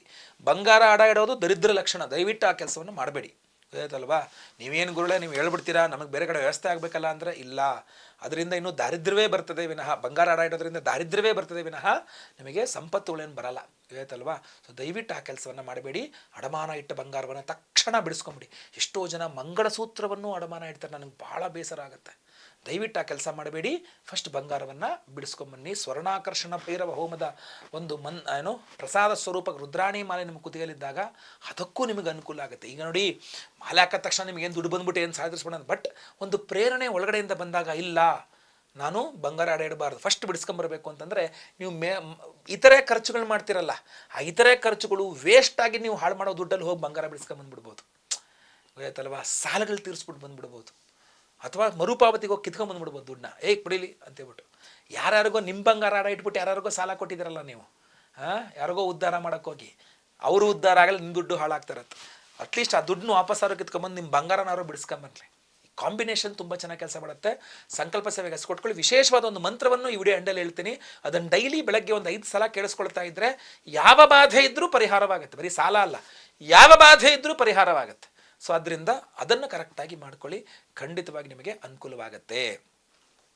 ಬಂಗಾರ ಅಡ ಇಡೋದು ದರಿದ್ರ ಲಕ್ಷಣ. ದಯವಿಟ್ಟು ಆ ಕೆಲಸವನ್ನು ಮಾಡಬೇಡಿ. ಗೊತ್ತಾಯ್ತಲ್ವಾ? ನೀವೇನು ಗುರುಳೆ ನೀವು ಹೇಳ್ಬಿಡ್ತೀರಾ ನಮಗೆ ಬೇರೆ ಕಡೆ ವ್ಯವಸ್ಥೆ ಆಗಬೇಕಲ್ಲ ಅಂದರೆ ಇಲ್ಲ. ಅದರಿಂದ ಇನ್ನೂ ದಾರಿದ್ರ್ಯವೇ ಬರ್ತದೆ ವಿನಃ, ಬಂಗಾರ ಅಡ ಇಡೋದ್ರಿಂದ ದಾರಿದ್ರ್ಯವೇ ಬರ್ತದೆ ವಿನಃ ನಿಮಗೆ ಸಂಪತ್ತುಗಳೇನು ಬರಲ್ಲ. ಗೊತ್ತಾಯ್ತಲ್ವಾ? ಸೊ ದಯವಿಟ್ಟು ಆ ಕೆಲಸವನ್ನು ಮಾಡಬೇಡಿ. ಅಡಮಾನ ಇಟ್ಟ ಬಂಗಾರವನ್ನು ತಕ್ಷಣ ಬಿಡಿಸ್ಕೊಂಬಿಡಿ. ಎಷ್ಟೋ ಜನ ಮಂಗಳಸೂತ್ರವನ್ನು ಅಡಮಾನ ಇಡ್ತಾರೆ, ನನಗೆ ಭಾಳ ಬೇಸರ ಆಗುತ್ತೆ. ದಯವಿಟ್ಟು ಆ ಕೆಲಸ ಮಾಡಬೇಡಿ. ಫಸ್ಟ್ ಬಂಗಾರವನ್ನು ಬಿಡಿಸ್ಕೊಂಬನ್ನಿ. ಸ್ವರ್ಣಾಕರ್ಷಣ ಭೈರವ ಹೋಮದ ಒಂದು ಪ್ರಸಾದ ಸ್ವರೂಪ ರುದ್ರಾಣಿ ಮಾಲೆ ನಿಮ್ಮ ಕುತ್ತಿಗೆಯಲ್ಲಿದ್ದಾಗ ಅದಕ್ಕೂ ನಿಮಗೆ ಅನುಕೂಲ ಆಗುತ್ತೆ. ಈಗ ನೋಡಿ, ಮಾಲೆ ಹಾಕಿದ ತಕ್ಷಣ ನಿಮಗೇನು ದುಡ್ಡು ಬಂದ್ಬಿಟ್ಟು ಏನು ಸಾಧಿಸ್ಬಿಡೋಣ, ಬಟ್ ಒಂದು ಪ್ರೇರಣೆ ಒಳಗಡೆಯಿಂದ ಬಂದಾಗ ಇಲ್ಲ ನಾನು ಬಂಗಾರ ಅಡ ಇಡಬಾರ್ದು, ಫಸ್ಟ್ ಬಿಡಿಸ್ಕೊಂಬರ್ಬೇಕು ಅಂತಂದರೆ ನೀವು ಇತರೆ ಖರ್ಚುಗಳು ಮಾಡ್ತಿರಲ್ಲ, ಆ ಇತರೆ ಖರ್ಚುಗಳು ವೇಸ್ಟಾಗಿ ನೀವು ಹಾಳು ಮಾಡೋ ದುಡ್ಡಲ್ಲಿ ಹೋಗಿ ಬಂಗಾರ ಬಿಡಿಸ್ಕೊಂಬಂದ್ಬಿಡ್ಬೋದು. ಗೊತ್ತಾಯ್ತಲ್ವಾ? ಸಾಲಗಳು ತೀರಿಸ್ಬಿಟ್ಟು ಬಂದ್ಬಿಡ್ಬೋದು. ಅಥವಾ ಮರುಪಾವತಿಗೆ ಹೋಗಿ ಕಿತ್ಕೊಂಡ್ಬಂದ್ಬಿಡ್ಬೋದು ದುಡ್ಡನ್ನ, ಕೊಡೀಲಿ ಅಂತೇಳ್ಬಿಟ್ಟು. ಯಾರ್ಯಾರಿಗೋ ನಿಮ್ಮ ಬಂಗಾರ ಅಡ ಇಟ್ಬಿಟ್ಟು ಯಾರ್ಯಾರಿಗೋ ಸಾಲ ಕೊಟ್ಟಿದ್ದೀರಲ್ಲ ನೀವು, ಯಾರಿಗೋ ಉದ್ಧಾರ ಮಾಡೋಕ್ಕೋಗಿ ಅವರು ಉದ್ಧಾರ ಆಗಲ್ಲ, ನಿಮ್ಮ ದುಡ್ಡು ಹಾಳಾಗ್ತಿರತ್ತೆ. ಅಟ್ಲೀಸ್ಟ್ ಆ ದುಡ್ಡನ್ನು ವಾಪಸ್ಸಾರು ಕಿತ್ಕೊಂಬಂದು ನಿಮ್ಮ ಬಂಗಾರನಾರು ಬಿಡಿಸ್ಕೊಂಬನ್ರಿ. ಕಾಂಬಿನೇಷನ್ ತುಂಬ ಚೆನ್ನಾಗಿ ಕೆಲಸ ಮಾಡುತ್ತೆ. ಸಂಕಲ್ಪ ಸೇವೆಗೆ ಹೆಸರು ಕೊಟ್ಕೊಳ್ಳಿ. ವಿಶೇಷವಾದ ಒಂದು ಮಂತ್ರವನ್ನು ಈ ವಿಡಿಯೋ ಎಂಡಲ್ಲಿ ಹೇಳ್ತೀನಿ. ಅದನ್ನು ಡೈಲಿ ಬೆಳಗ್ಗೆ ಒಂದು 5 ಸಲ ಕೇಳಿಸ್ಕೊಳ್ತಾ ಇದ್ದರೆ ಯಾವ ಬಾಧೆ ಇದ್ದರೂ ಪರಿಹಾರವಾಗುತ್ತೆ. ಬರೀ ಸಾಲ ಅಲ್ಲ, ಯಾವ ಬಾಧೆ ಇದ್ದರೂ ಪರಿಹಾರವಾಗುತ್ತೆ. ಸೊ ಅದರಿಂದ ಅದನ್ನು ಕರೆಕ್ಟಾಗಿ ಮಾಡ್ಕೊಳ್ಳಿ, ಖಂಡಿತವಾಗಿ ನಿಮಗೆ ಅನುಕೂಲವಾಗುತ್ತೆ.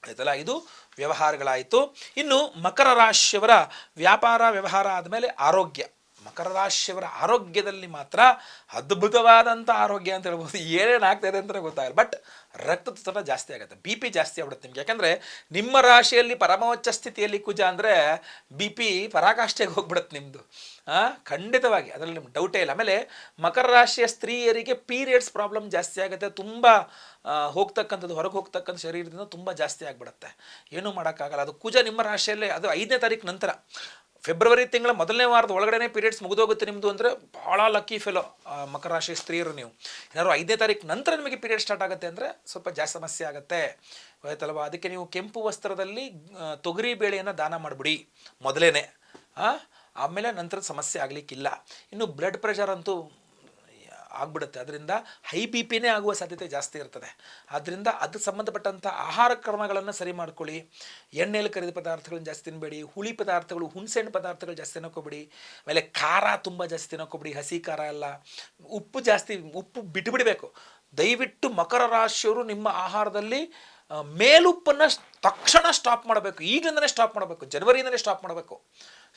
ಆಯ್ತಲ್ಲ? ಇದು ವ್ಯವಹಾರಗಳಾಯಿತು. ಇನ್ನು ಮಕರ ರಾಶಿಯವರ ವ್ಯಾಪಾರ ವ್ಯವಹಾರ ಆದಮೇಲೆ ಆರೋಗ್ಯ. ಮಕರ ರಾಶಿಯವರ ಆರೋಗ್ಯದಲ್ಲಿ ಮಾತ್ರ ಅದ್ಭುತವಾದಂಥ ಆರೋಗ್ಯ ಅಂತ ಹೇಳ್ಬೋದು. ಏನೇನು ಆಗ್ತಾಯಿದೆ ಅಂತಲೇ ಗೊತ್ತಾಗಲ್ಲ, ಬಟ್ ರಕ್ತದೊತ್ತಡ ಜಾಸ್ತಿ ಆಗುತ್ತೆ, ಬಿ ಪಿ ಜಾಸ್ತಿ ಆಗ್ಬಿಡುತ್ತೆ ನಿಮಗೆ. ಯಾಕಂದರೆ ನಿಮ್ಮ ರಾಶಿಯಲ್ಲಿ ಪರಮೋಚ್ಚ ಸ್ಥಿತಿಯಲ್ಲಿ ಕುಜ ಅಂದರೆ ಬಿ ಪಿ ಪರಾಕಾಷ್ಠೆಗೆ ಹೋಗ್ಬಿಡುತ್ತೆ ನಿಮ್ಮದು. ಖಂಡಿತವಾಗಿ ಅದರಲ್ಲಿ ನಿಮ್ಗೆ ಡೌಟೇ ಇಲ್ಲ. ಆಮೇಲೆ ಮಕರ ರಾಶಿಯ ಸ್ತ್ರೀಯರಿಗೆ ಪೀರಿಯಡ್ಸ್ ಪ್ರಾಬ್ಲಮ್ ಜಾಸ್ತಿ ಆಗುತ್ತೆ. ತುಂಬ ಹೋಗ್ತಕ್ಕಂಥದ್ದು, ಹೊರಗೆ ಹೋಗ್ತಕ್ಕಂಥ ಶರೀರದಿಂದ ತುಂಬ ಜಾಸ್ತಿ ಆಗಿಬಿಡುತ್ತೆ. ಏನೂ ಮಾಡೋಕ್ಕಾಗಲ್ಲ. ಅದು ಕುಜ ನಿಮ್ಮ ರಾಶಿಯಲ್ಲೇ, ಅದು 5ನೇ ತಾರೀಕು ನಂತರ, ಫೆಬ್ರವರಿ ತಿಂಗಳ ಮೊದಲನೇ ವಾರದ ಒಳಗಡೆ ಪೀರಿಯಡ್ಸ್ ಮುಗಿದೋಗುತ್ತೆ ನಿಮ್ಮದು ಅಂದರೆ ಭಾಳ ಲಕ್ಕಿ ಫೆಲೋ ಮಕರ ರಾಶಿ ಸ್ತ್ರೀಯರು ನೀವು. ಏನಾದ್ರು 5ನೇ ತಾರೀಕು ನಂತರ ನಿಮಗೆ ಪೀರಿಯಡ್ ಸ್ಟಾರ್ಟ್ ಆಗುತ್ತೆ ಅಂದರೆ ಸ್ವಲ್ಪ ಜಾಸ್ತಿ ಸಮಸ್ಯೆ ಆಗುತ್ತೆ. ಆಯ್ತಲ್ವ? ಅದಕ್ಕೆ ನೀವು ಕೆಂಪು ವಸ್ತ್ರದಲ್ಲಿ ತೊಗರಿ ಬೇಳೆಯನ್ನು ದಾನ ಮಾಡಿಬಿಡಿ ಮೊದಲೇ. ಆಮೇಲೆ ನಂತರದ ಸಮಸ್ಯೆ ಆಗಲಿಕ್ಕಿಲ್ಲ. ಇನ್ನು ಬ್ಲಡ್ ಪ್ರೆಷರ್ ಅಂತೂ ಆಗ್ಬಿಡುತ್ತೆ. ಅದರಿಂದ ಹೈ ಬಿ ಪಿನೇ ಆಗುವ ಸಾಧ್ಯತೆ ಜಾಸ್ತಿ ಇರ್ತದೆ. ಆದ್ದರಿಂದ ಅದು ಸಂಬಂಧಪಟ್ಟಂಥ ಆಹಾರ ಕ್ರಮಗಳನ್ನು ಸರಿ ಮಾಡ್ಕೊಳ್ಳಿ. ಎಣ್ಣೆಯಲ್ಲಿ ಕರಿದ ಪದಾರ್ಥಗಳನ್ನ ಜಾಸ್ತಿ ತಿನ್ನಬೇಡಿ. ಹುಳಿ ಪದಾರ್ಥಗಳು, ಹುಣಸೆಹಣ್ಣು ಪದಾರ್ಥಗಳು ಜಾಸ್ತಿ ತಿನ್ನೋಕೋಬೇಡಿ. ಆಮೇಲೆ ಖಾರ ತುಂಬ ಜಾಸ್ತಿ ತಿನ್ನೋಕೋಬೇಡಿ, ಹಸಿ ಖಾರ ಎಲ್ಲ. ಉಪ್ಪು ಬಿಟ್ಟುಬಿಡಬೇಕು ದಯವಿಟ್ಟು. ಮಕರ ರಾಶಿಯವರು ನಿಮ್ಮ ಆಹಾರದಲ್ಲಿ ಮೇಲುಪ್ಪನ್ನು ತಕ್ಷಣ ಸ್ಟಾಪ್ ಮಾಡಬೇಕು. ಈಗಲಿಂದನೇ ಸ್ಟಾಪ್ ಮಾಡಬೇಕು. ಜನವರಿಯಿಂದಲೇ ಸ್ಟಾಪ್ ಮಾಡಬೇಕು.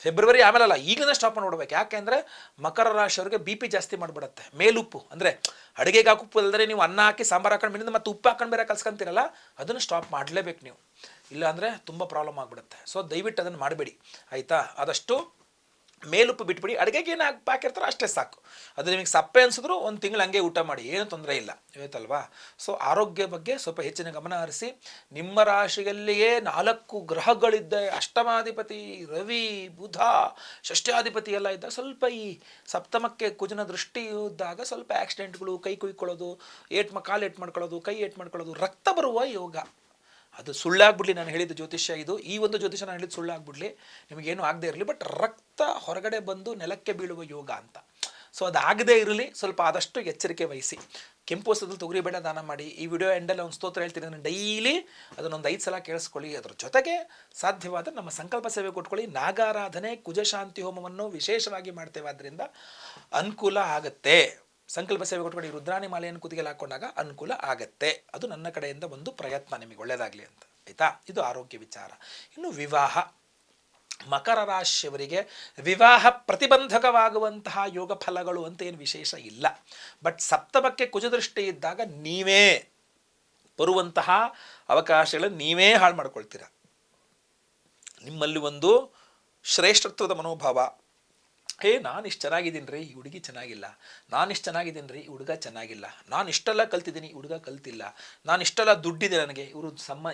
ಫೆಬ್ರವರಿ ಆಮೇಲಲ್ಲ, ಈಗಲೇ ಸ್ಟಾಪ್ ಮಾಡಿಬಿಡ್ಬೇಕು. ಯಾಕೆಂದರೆ ಮಕರ ರಾಶಿಯವರಿಗೆ ಬಿ ಪಿ ಜಾಸ್ತಿ ಮಾಡಿಬಿಡುತ್ತೆ. ಮೇಲುಪ್ಪು ಅಂದರೆ ಅಡುಗೆಗೆ ಹಾಕಿ ಉಪ್ಪು ಅಲ್ಲದೆ ನೀವು ಅನ್ನ ಹಾಕಿ ಸಾಂಬಾರು ಹಾಕೊಂಡು ಮೇಲಿಂದ ಮತ್ತೆ ಉಪ್ಪು ಹಾಕೊಂಡು ಬೇರೆ ಕಲ್ಸ್ಕೊಂತೀರಲ್ಲ, ಅದನ್ನು ಸ್ಟಾಪ್ ಮಾಡಲೇಬೇಕು ನೀವು. ಇಲ್ಲಾಂದರೆ ತುಂಬ ಪ್ರಾಬ್ಲಮ್ ಆಗಿಬಿಡುತ್ತೆ. ಸೊ ದಯವಿಟ್ಟು ಅದನ್ನು ಮಾಡಬೇಡಿ, ಆಯಿತಾ? ಆದಷ್ಟು ಮೇಲುಪ್ಪು ಬಿಟ್ಬಿಡಿ, ಅಡುಗೆಗೆ ಏನು ಹಾಕಿರ್ತಾರೋ ಅಷ್ಟೇ ಸಾಕು. ಅದು ನಿಮಗೆ ಸಪ್ಪೆ ಅನಿಸಿದ್ರು ಒಂದು ತಿಂಗಳು ಹಂಗೆ ಊಟ ಮಾಡಿ, ಏನು ತೊಂದರೆ ಇಲ್ಲ, ಇವತ್ತಲ್ವಾ. ಸೊ ಆರೋಗ್ಯ ಬಗ್ಗೆ ಸ್ವಲ್ಪ ಹೆಚ್ಚಿನ ಗಮನ ಹರಿಸಿ. ನಿಮ್ಮ ರಾಶಿಯಲ್ಲಿಯೇ 4 ಗ್ರಹಗಳಿದ್ದ, ಅಷ್ಟಮಾಧಿಪತಿ ರವಿ, ಬುಧ, ಷಷ್ಠ್ಯಾಧಿಪತಿ ಎಲ್ಲ ಇದ್ದಾಗ ಸ್ವಲ್ಪ ಈ ಸಪ್ತಮಕ್ಕೆ ಕುಜನ ದೃಷ್ಟಿ ಇದ್ದಾಗ ಸ್ವಲ್ಪ ಆಕ್ಸಿಡೆಂಟ್ಗಳು, ಕೈ ಕುಯ್ಕೊಳ್ಳೋದು, ಕಾಲು ಏಟ್ ಮಾಡ್ಕೊಳ್ಳೋದು, ಕೈ ಏಟ್ ಮಾಡ್ಕೊಳ್ಳೋದು, ರಕ್ತ ಬರುವ ಯೋಗ. ಅದು ಸುಳ್ಳಾಗ್ಬಿಡ್ಲಿ ನಾನು ಹೇಳಿದ್ದು ಜ್ಯೋತಿಷ್ಯ, ಇದು ಈ ಒಂದು ಜ್ಯೋತಿಷ್ಯ ನಾನು ಹೇಳಿದ್ದು ಸುಳ್ಳಾಗ್ಬಿಡ್ಲಿ, ನಿಮಗೇನು ಆಗದೆ ಇರಲಿ, ಬಟ್ ರಕ್ತ ಹೊರಗಡೆ ಬಂದು ನೆಲಕ್ಕೆ ಬೀಳುವ ಯೋಗ ಅಂತ. ಸೊ ಅದಾಗದೇ ಇರಲಿ, ಸ್ವಲ್ಪ ಆದಷ್ಟು ಎಚ್ಚರಿಕೆ ವಹಿಸಿ. ಕೆಂಪು ವಸ್ತ್ರದಲ್ಲಿ ತೊಗರಿಬೇಡ ದಾನ ಮಾಡಿ. ಈ ವಿಡಿಯೋ ಎಂಡಲ್ಲಿ ಒಂದು ಸ್ತೋತ್ರ ಹೇಳ್ತೀನಿ, ನಾನು ಡೈಲಿ ಅದನ್ನೊಂದು 5 ಸಲ ಕೇಳಿಸ್ಕೊಳ್ಳಿ. ಅದ್ರ ಜೊತೆಗೆ ಸಾಧ್ಯವಾದರೆ ನಮ್ಮ ಸಂಕಲ್ಪ ಸೇವೆ ಕೊಟ್ಕೊಳ್ಳಿ. ನಾಗಾರಾಧನೆ, ಕುಜಶಾಂತಿ ಹೋಮವನ್ನು ವಿಶೇಷವಾಗಿ ಮಾಡ್ತೇವೆ, ಆದ್ದರಿಂದ ಅನುಕೂಲ ಆಗುತ್ತೆ. ಸಂಕಲ್ಪ ಸೇವೆ ಕೊಟ್ಕೊಂಡು ರುದ್ರಾಣಿ ಮಾಲೆಯನ್ನು ಕುತ್ತಿಗೆಯಲ್ಲಿ ಹಾಕೊಂಡಾಗ ಅನುಕೂಲ ಆಗತ್ತೆ. ಅದು ನನ್ನ ಕಡೆಯಿಂದ ಒಂದು ಪ್ರಯತ್ನ, ನಿಮಗೆ ಒಳ್ಳೆಯದಾಗಲಿ ಅಂತ, ಆಯಿತಾ. ಇದು ಆರೋಗ್ಯ ವಿಚಾರ. ಇನ್ನು ವಿವಾಹ, ಮಕರ ರಾಶಿಯವರಿಗೆ ವಿವಾಹ ಪ್ರತಿಬಂಧಕವಾಗುವಂತಹ ಯೋಗ ಫಲಗಳು ಅಂತ ಏನು ವಿಶೇಷ ಇಲ್ಲ. ಬಟ್ ಸಪ್ತಮಕ್ಕೆ ಕುಜದೃಷ್ಟಿ ಇದ್ದಾಗ ನೀವೇ ಬರುವಂತಹ ಅವಕಾಶಗಳನ್ನು ನೀವೇ ಹಾಳು ಮಾಡ್ಕೊಳ್ತೀರ. ನಿಮ್ಮಲ್ಲಿ ಒಂದು ಶ್ರೇಷ್ಠತ್ವದ ಮನೋಭಾವ, ನಾನು ಇಷ್ಟು ಚೆನ್ನಾಗಿದ್ದೀನಿ ರೀ, ಈ ಹುಡುಗಿ ಚೆನ್ನಾಗಿಲ್ಲ, ನಾನು ಇಷ್ಟು ಚೆನ್ನಾಗಿದ್ದೀನಿ ರೀ, ಈ ಹುಡುಗ ಚೆನ್ನಾಗಿಲ್ಲ, ನಾನು ಇಷ್ಟೆಲ್ಲ ಕಲ್ತಿದ್ದೀನಿ, ಈ ಹುಡುಗ ಕಲ್ತಿಲ್ಲ, ನಾನು ಇಷ್ಟೆಲ್ಲ ದುಡ್ಡಿದೆ ನನಗೆ,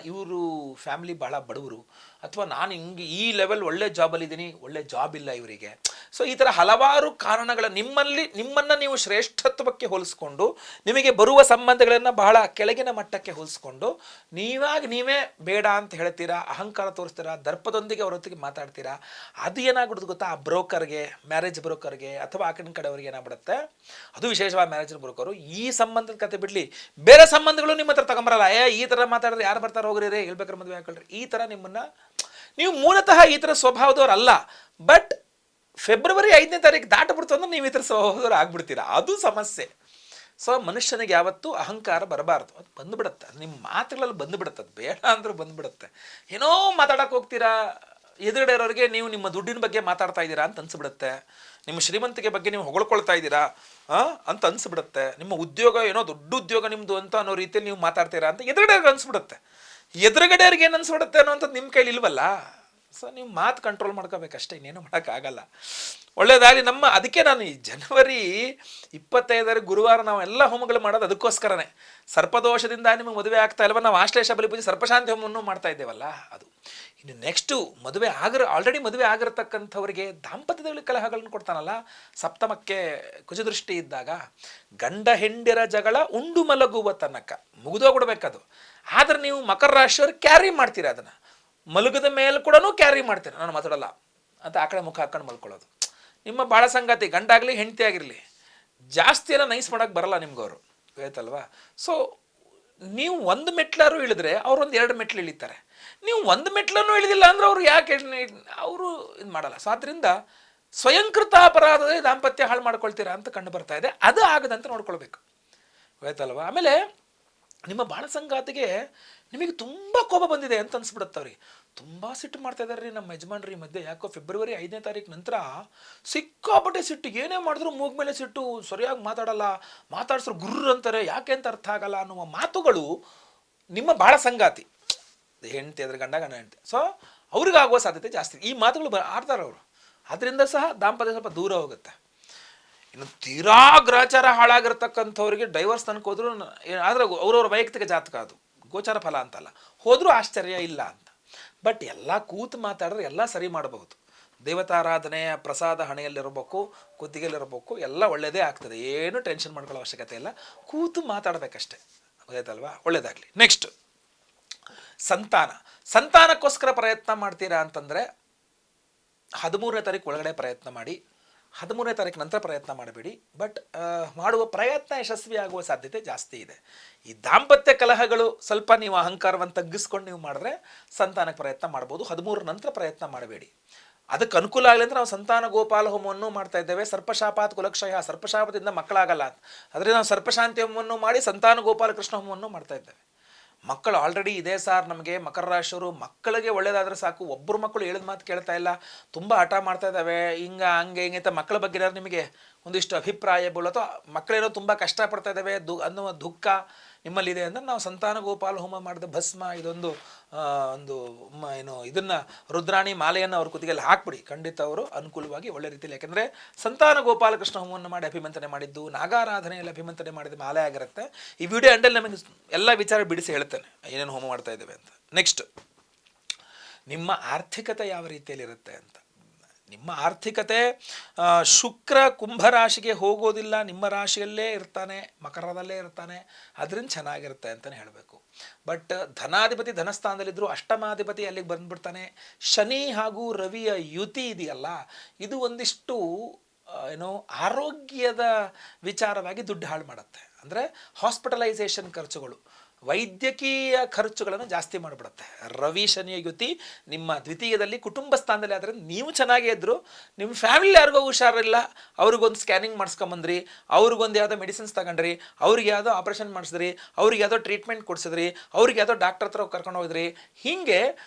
ಇವರು ಫ್ಯಾಮಿಲಿ ಭಾಳ ಬಡವರು, ಅಥವಾ ನಾನು ಹಿಂಗೆ ಈ ಲೆವೆಲ್ ಒಳ್ಳೆ ಜಾಬಲ್ಲಿದ್ದೀನಿ, ಒಳ್ಳೆ ಜಾಬ್ ಇಲ್ಲ ಇವರಿಗೆ. ಸೊ ಈ ಥರ ಹಲವಾರು ಕಾರಣಗಳ ನಿಮ್ಮನ್ನು ನೀವು ಶ್ರೇಷ್ಠತ್ವಕ್ಕೆ ಹೋಲಿಸ್ಕೊಂಡು, ನಿಮಗೆ ಬರುವ ಸಂಬಂಧಗಳನ್ನು ಬಹಳ ಕೆಳಗಿನ ಮಟ್ಟಕ್ಕೆ ಹೋಲಿಸ್ಕೊಂಡು ನೀವೇ ಬೇಡ ಅಂತ ಹೇಳ್ತೀರಾ, ಅಹಂಕಾರ ತೋರಿಸ್ತೀರಾ, ದರ್ಪದೊಂದಿಗೆ ಅವರೊತ್ತಿಗೆ ಮಾತಾಡ್ತೀರಾ. ಅದು ಏನಾಗ್ಬಿಡುತ್ತೆ ಗೊತ್ತಾ, ಆ ಬ್ರೋಕರ್ಗೆ, ಮ್ಯಾರೇಜ್ ಬ್ರೋಕರ್ಗೆ ಅಥವಾ ಆ ಕಡೆಯವ್ರಿಗೆ ಏನಾಗ್ಬಿಡುತ್ತೆ, ಅದು ವಿಶೇಷವಾಗಿ ಮ್ಯಾರೇಜ್ ಬ್ರೋಕರು, ಈ ಸಂಬಂಧದ ಕತೆ ಬಿಡಲಿ, ಬೇರೆ ಸಂಬಂಧಗಳು ನಿಮ್ಮ ಹತ್ರ ತಗೊಂಬರಲ್ಲ. ಈ ಥರ ಮಾತಾಡಿದ್ರೆ ಯಾರು ಬರ್ತಾರೆ, ಹೋಗ್ರಿ ರೇ, ಹೇಳ್ಬೇಕಾರೆ ಮದುವೆ ಹಾಕೊಳ್ರಿ, ಈ ಥರ ನಿಮ್ಮನ್ನು, ನೀವು ಮೂಲತಃ ಈ ಥರ ಸ್ವಭಾವದವ್ರಲ್ಲ, ಬಟ್ ಫೆಬ್ರವರಿ 5ನೇ ತಾರೀಕು ದಾಟಬಿಡ್ತು ಅಂದ್ರೆ ನೀವು ಈ ಥರ ಸ್ವಭಾವದವ್ರು ಆಗ್ಬಿಡ್ತೀರಾ, ಅದು ಸಮಸ್ಯೆ. ಸೊ ಮನುಷ್ಯನಿಗೆ ಯಾವತ್ತೂ ಅಹಂಕಾರ ಬರಬಾರ್ದು, ಅದು ಬಂದುಬಿಡುತ್ತೆ, ನಿಮ್ಮ ಮಾತುಗಳಲ್ಲಿ ಬಂದುಬಿಡುತ್ತೆ, ಅದು ಬೇಡ ಅಂದರೂ ಬಂದುಬಿಡುತ್ತೆ. ಏನೋ ಮಾತಾಡೋಕೆ ಹೋಗ್ತೀರಾ, ಎದುರುಗಡೆ ಇರೋರಿಗೆ ನೀವು ನಿಮ್ಮ ದುಡ್ಡಿನ ಬಗ್ಗೆ ಮಾತಾಡ್ತಾ ಇದ್ದೀರಾ ಅಂತ ಅನ್ಸ್ಬಿಡುತ್ತೆ, ನಿಮ್ಮ ಶ್ರೀಮಂತಿಕೆ ಬಗ್ಗೆ ನೀವು ಹೊಗಳ್ಕೊಳ್ತಾ ಇದ್ದೀರಾ ಅಂತ ಅನ್ಸ್ಬಿಡುತ್ತೆ, ನಿಮ್ಮ ಉದ್ಯೋಗ ಏನೋ ದೊಡ್ಡ ಉದ್ಯೋಗ ನಿಮ್ಮದು ಅಂತ ಅನ್ನೋ ರೀತಿಯಲ್ಲಿ ನೀವು ಮಾತಾಡ್ತೀರಾ ಅಂತ ಎದುರುಗಡೆಯವ್ರಿಗೆ ಅನ್ಸ್ಬಿಡುತ್ತೆ. ಎದುರುಗಡೆಯವ್ರಿಗೆ ಏನು ಅನ್ಸ್ಬಿಡುತ್ತೆ ಅನ್ನೋಂಥದ್ದು ನಿಮ್ಮ ಕೈಲಿ ಇಲ್ವಲ್ಲ. ಸೊ ನೀವು ಮಾತು ಕಂಟ್ರೋಲ್ ಮಾಡ್ಕೋಬೇಕಷ್ಟೇ, ಇನ್ನೇನು ಮಾಡೋಕ್ಕಾಗಲ್ಲ. ಒಳ್ಳೆಯದಾಗಲಿ. ಅದಕ್ಕೆ ನಾನು ಈ ಜನವರಿ 25 ಗುರುವಾರ ನಾವು ಎಲ್ಲ ಹೋಮಗಳು ಮಾಡೋದು ಅದಕ್ಕೋಸ್ಕರನೇ. ಸರ್ಪದೋಷದಿಂದ ನಿಮಗೆ ಮದುವೆ ಆಗ್ತಾ ಇಲ್ವ, ನಾವು ಆಶ್ಲೇಷ ಬಲಿ ಪೂಜೆ ಸರ್ಪಶಾಂತಿ ಹೋಮವನ್ನು ಮಾಡ್ತಾ ಇದ್ದೇವಲ್ಲ, ಅದು. ಇನ್ನು ನೆಕ್ಸ್ಟು ಆಲ್ರೆಡಿ ಮದುವೆ ಆಗಿರತಕ್ಕಂಥವ್ರಿಗೆ ದಾಂಪತ್ಯದಲ್ಲಿ ಕಲಹಗಳನ್ನು ಕೊಡ್ತಾನಲ್ಲ, ಸಪ್ತಮಕ್ಕೆ ಕುಜದೃಷ್ಟಿ ಇದ್ದಾಗ ಗಂಡ ಹೆಂಡಿರ ಜಗಳ ಉಂಡು ಮಲಗುವ ತನಕ ಮುಗಿದೋಗ್ಬಿಡ್ಬೇಕದು. ಆದರೆ ನೀವು ಮಕರ ರಾಶಿಯವರು ಕ್ಯಾರಿ ಮಾಡ್ತೀರಾ, ಅದನ್ನು ಮಲಗದ ಮೇಲೆ ಕೂಡ ಕ್ಯಾರಿ ಮಾಡ್ತೀರಾ, ನಾನು ಮಾತಾಡಲ್ಲ ಅಂತ ಆ ಕಡೆ ಮುಖ ಹಾಕೊಂಡು ಮಲ್ಕೊಳ್ಳೋದು. ನಿಮ್ಮ ಬಾಳ ಸಂಗಾತಿ ಗಂಡಾಗಲಿ ಹೆಂಡತಿ ಆಗಿರಲಿ, ಜಾಸ್ತಿ ಎಲ್ಲ ನೈಸ್ ಮಾಡೋಕ್ಕೆ ಬರಲ್ಲ ನಿಮ್ಗವರು, ಆಯ್ತಲ್ವಾ. ಸೊ ನೀವು ಒಂದು ಮೆಟ್ಲಾರು ಇಳಿದ್ರೆ ಅವ್ರು ಒಂದು 2 ಮೆಟ್ಲು ಇಳಿತಾರೆ. ನೀವು ಒಂದು ಮೆಟ್ಲನ್ನು ಇಳಿದಿಲ್ಲ ಅಂದ್ರೆ ಅವರು ಯಾಕೆ ಅವರು ಇದು ಮಾಡಲ್ಲ. ಸೊ ಆದ್ದರಿಂದ ಸ್ವಯಂಕೃತ ಅಪರಾಧದಲ್ಲಿ ದಾಂಪತ್ಯ ಹಾಳು ಮಾಡ್ಕೊಳ್ತೀರಾ ಅಂತ ಕಂಡು ಬರ್ತಾ ಇದೆ. ಅದು ಆಗದಂತೆ ನೋಡ್ಕೊಳ್ಬೇಕು, ಆಯ್ತಲ್ವಾ. ಆಮೇಲೆ ನಿಮ್ಮ ಬಾಳ ಸಂಗಾತಿಗೆ ನಿಮಗೆ ತುಂಬ ಕೋಪ ಬಂದಿದೆ ಅಂತ ಅನ್ಸ್ಬಿಡುತ್ತೆ. ಅವ್ರಿಗೆ ತುಂಬ ಸಿಟ್ಟು ಮಾಡ್ತಾ ಇದ್ದಾರೆ ರೀ ನಮ್ಮ ಯಜಮಾನ್ರಿ ಈ ಮಧ್ಯೆ. ಯಾಕೋ ಫೆಬ್ರವರಿ 5ನೇ ತಾರೀಕು ನಂತರ ಸಿಕ್ಕಾಪಟ್ಟೆ ಸಿಟ್ಟು, ಏನೇ ಮಾಡಿದ್ರು ಮೂಗ್ ಮೇಲೆ ಸಿಟ್ಟು, ಸರಿಯಾಗಿ ಮಾತಾಡಲ್ಲ, ಮಾತಾಡ್ಸ್ರು ಗುರ್ರ ಅಂತಾರೆ, ಯಾಕೆ ಅಂತ ಅರ್ಥ ಆಗಲ್ಲ ಅನ್ನುವ ಮಾತುಗಳು ನಿಮ್ಮ ಬಾಳ ಸಂಗಾತಿ, ಹೆಂಡತಿ ಅದ್ರ ಗಂಡ ಹೆಂಡತಿ, ಸೊ ಅವ್ರಿಗಾಗುವ ಸಾಧ್ಯತೆ ಜಾಸ್ತಿ. ಈ ಮಾತುಗಳು ಆಡ್ತಾರೆ ಅವರು, ಅದರಿಂದ ಸಹ ದಾಂಪತ್ಯ ಸ್ವಲ್ಪ ದೂರ ಹೋಗುತ್ತೆ. ಇನ್ನು ತೀರಾ ಗ್ರಹಚಾರ ಹಾಳಾಗಿರ್ತಕ್ಕಂಥವ್ರಿಗೆ ಡೈವರ್ಸ್ ತನಕ ಹೋದ್ರು, ಆದರೆ ಅವ್ರವ್ರ ವೈಯಕ್ತಿಕ ಜಾತಕ, ಅದು ಗೋಚಾರ ಫಲ ಅಂತಲ್ಲ, ಹೋದರೂ ಆಶ್ಚರ್ಯ ಇಲ್ಲ ಅಂತ. ಬಟ್ ಎಲ್ಲ ಕೂತು ಮಾತಾಡಿದ್ರೆ ಎಲ್ಲ ಸರಿ ಮಾಡಬಹುದು. ದೇವತಾರಾಧನೆ ಪ್ರಸಾದ ಹಣೆಯಲ್ಲಿರಬೇಕು, ಕುತ್ತಿಗೆಯಲ್ಲಿರಬೇಕು, ಎಲ್ಲ ಒಳ್ಳೆಯದೇ ಆಗ್ತದೆ, ಏನು ಟೆನ್ಷನ್ ಮಾಡ್ಕೊಳ್ಳೋ ಅವಶ್ಯಕತೆ ಇಲ್ಲ, ಕೂತು ಮಾತಾಡಬೇಕಷ್ಟೇ, ಗೊತ್ತಾಯ್ತಲ್ವಾ. ಒಳ್ಳೆಯದಾಗಲಿ. ನೆಕ್ಸ್ಟ್ ಸಂತಾನಕ್ಕೋಸ್ಕರ ಪ್ರಯತ್ನ ಮಾಡ್ತೀರಾ ಅಂತಂದರೆ 13ನೇ ತಾರೀಕು ಒಳಗಡೆ ಪ್ರಯತ್ನ ಮಾಡಿ, 13ನೇ ತಾರೀಕು ನಂತರ ಪ್ರಯತ್ನ ಮಾಡಬೇಡಿ. ಬಟ್ ಮಾಡುವ ಪ್ರಯತ್ನ ಯಶಸ್ವಿಯಾಗುವ ಸಾಧ್ಯತೆ ಜಾಸ್ತಿ ಇದೆ. ಈ ದಾಂಪತ್ಯ ಕಲಹಗಳು ಸ್ವಲ್ಪ ನೀವು ಅಹಂಕಾರವನ್ನು ತಗ್ಗಿಸ್ಕೊಂಡು ನೀವು ಮಾಡಿದ್ರೆ ಸಂತಾನಕ್ಕೆ ಪ್ರಯತ್ನ ಮಾಡ್ಬೋದು. 13ರ ನಂತರ ಪ್ರಯತ್ನ ಮಾಡಬೇಡಿ. ಅದಕ್ಕೆ ಅನುಕೂಲ ಆಗಲಿ ಅಂತ ನಾವು ಸಂತಾನ ಗೋಪಾಲ ಹೋಮವನ್ನು ಮಾಡ್ತಾ ಇದ್ದೇವೆ. ಸರ್ಪಶಾಪಾತ್ ಕುಲಕ್ಷಯ, ಸರ್ಪಶಾಪದಿಂದ ಮಕ್ಕಳಾಗಲ್ಲ ಅಂತ, ಅದರಿಂದ ನಾವು ಸರ್ಪಶಾಂತಿ ಹೋಮವನ್ನು ಮಾಡಿ ಸಂತಾನ ಗೋಪಾಲ ಕೃಷ್ಣ ಹೋಮವನ್ನು ಮಾಡ್ತಾ ಇದ್ದೇವೆ. ಮಕ್ಕಳು ಆಲ್ರೆಡಿ ಇದೆ ಸಾರ್, ನಮಗೆ ಮಕರ ರಾಶಿಯವರು ಮಕ್ಕಳಿಗೆ ಒಳ್ಳೇದಾದರೆ ಸಾಕು, ಒಬ್ಬರು ಮಕ್ಕಳು ಹೇಳಿದ ಮಾತು ಕೇಳ್ತಾ ಇಲ್ಲ, ತುಂಬ ಹಠ ಮಾಡ್ತಾ ಇದ್ದಾವೆ, ಹಂಗೆ ಅಂತ ಮಕ್ಕಳ ಬಗ್ಗೆ ಏನಾದ್ರು ನಿಮಗೆ ಒಂದಿಷ್ಟು ಅಭಿಪ್ರಾಯಗಳು ಅಥವಾ ಮಕ್ಕಳೇನೋ ತುಂಬ ಕಷ್ಟಪಡ್ತಾ ಇದ್ದಾವೆ ಅನ್ನುವ ದುಃಖ ನಿಮ್ಮಲ್ಲಿದೆ ಅಂದರೆ ನಾವು ಸಂತಾನ ಗೋಪಾಲ ಹೋಮ ಮಾಡಿದ ಭಸ್ಮ ಇದೊಂದು ಏನು ಇದನ್ನು ರುದ್ರಾಣಿ ಮಾಲೆಯನ್ನು ಅವ್ರ ಕುತ್ತಿಗೆಯಲ್ಲಿ ಹಾಕ್ಬಿಡಿ, ಖಂಡಿತ ಅವರು ಅನುಕೂಲವಾಗಿ ಒಳ್ಳೆ ರೀತಿಯಲ್ಲಿ, ಯಾಕೆಂದರೆ ಸಂತಾನ ಗೋಪಾಲಕೃಷ್ಣ ಹೋಮವನ್ನು ಮಾಡಿ ಅಭಿಮಂತ್ರಣೆ ಮಾಡಿದ್ದು ನಾಗಾರಾಧನೆಯಲ್ಲಿ ಅಭಿಮಂತ್ರಣೆ ಮಾಡಿದ ಮಾಲೆ ಆಗಿರುತ್ತೆ. ಈ ವಿಡಿಯೋ ಎಂಡಲ್ಲಿ ನಮಗೆ ಎಲ್ಲ ವಿಚಾರ ಬಿಡಿಸಿ ಹೇಳ್ತೇನೆ ಏನೇನು ಹೋಮ ಮಾಡ್ತಾ ಇದ್ದೇವೆ ಅಂತ. ನೆಕ್ಸ್ಟ್, ನಿಮ್ಮ ಆರ್ಥಿಕತೆ ಯಾವ ರೀತಿಯಲ್ಲಿರುತ್ತೆ ಅಂತ. ನಿಮ್ಮ ಆರ್ಥಿಕತೆ ಶುಕ್ರ ಕುಂಭರಾಶಿಗೆ ಹೋಗೋದಿಲ್ಲ, ನಿಮ್ಮ ರಾಶಿಯಲ್ಲೇ ಇರ್ತಾನೆ, ಮಕರದಲ್ಲೇ ಇರ್ತಾನೆ, ಅದರಿಂದ ಚೆನ್ನಾಗಿರುತ್ತೆ ಅಂತಲೇ ಹೇಳಬೇಕು. ಬಟ್ ಧನಾಧಿಪತಿ ಧನಸ್ಥಾನದಲ್ಲಿದ್ದರೂ ಅಷ್ಟಮಾಧಿಪತಿ ಅಲ್ಲಿಗೆ ಬಂದ್ಬಿಡ್ತಾನೆ. ಶನಿ ಹಾಗೂ ರವಿಯ ಯುತಿ ಇದೆಯಲ್ಲ, ಇದು ಒಂದಿಷ್ಟು ಏನೋ ಆರೋಗ್ಯದ ವಿಚಾರವಾಗಿ ದುಡ್ಡು ಹಾಳು ಮಾಡುತ್ತೆ. ಅಂದರೆ ಹಾಸ್ಪಿಟಲೈಸೇಷನ್ ಖರ್ಚುಗಳು, ವೈದ್ಯಕೀಯ ಖರ್ಚುಗಳನ್ನು ಜಾಸ್ತಿ ಮಾಡಿಬಿಡುತ್ತೆ. ರವಿ ಶನಿಯ ಯುತಿ ನಿಮ್ಮ ದ್ವಿತೀಯದಲ್ಲಿ ಕುಟುಂಬ ಸ್ಥಾನದಲ್ಲಿ ಆದರೆ ನೀವು ಚೆನ್ನಾಗೇ ಇದ್ದರು, ನಿಮ್ಮ ಫ್ಯಾಮಿಲಿ ಯಾರಿಗೋ ಹುಷಾರಿಲ್ಲ, ಅವ್ರಿಗೊಂದು ಸ್ಕ್ಯಾನಿಂಗ್ ಮಾಡಿಸ್ಕೊಂಬಂದ್ರಿ, ಅವ್ರಿಗೊಂದು ಯಾವುದೋ ಮೆಡಿಸಿನ್ಸ್ ತಗೊಂಡ್ರಿ, ಅವ್ರಿಗೆ ಯಾವುದೋ ಆಪ್ರೇಷನ್ ಮಾಡಿಸಿದ್ರಿ, ಅವ್ರಿಗೆ ಯಾವುದೋ ಟ್ರೀಟ್ಮೆಂಟ್ ಕೊಡಿಸಿದ್ರಿ, ಅವ್ರಿಗೆ ಯಾವುದೋ ಡಾಕ್ಟರ್ ಹತ್ರ ಕರ್ಕೊಂಡು ಹೋಗಿದ್ರಿ, ಹೀಗೆ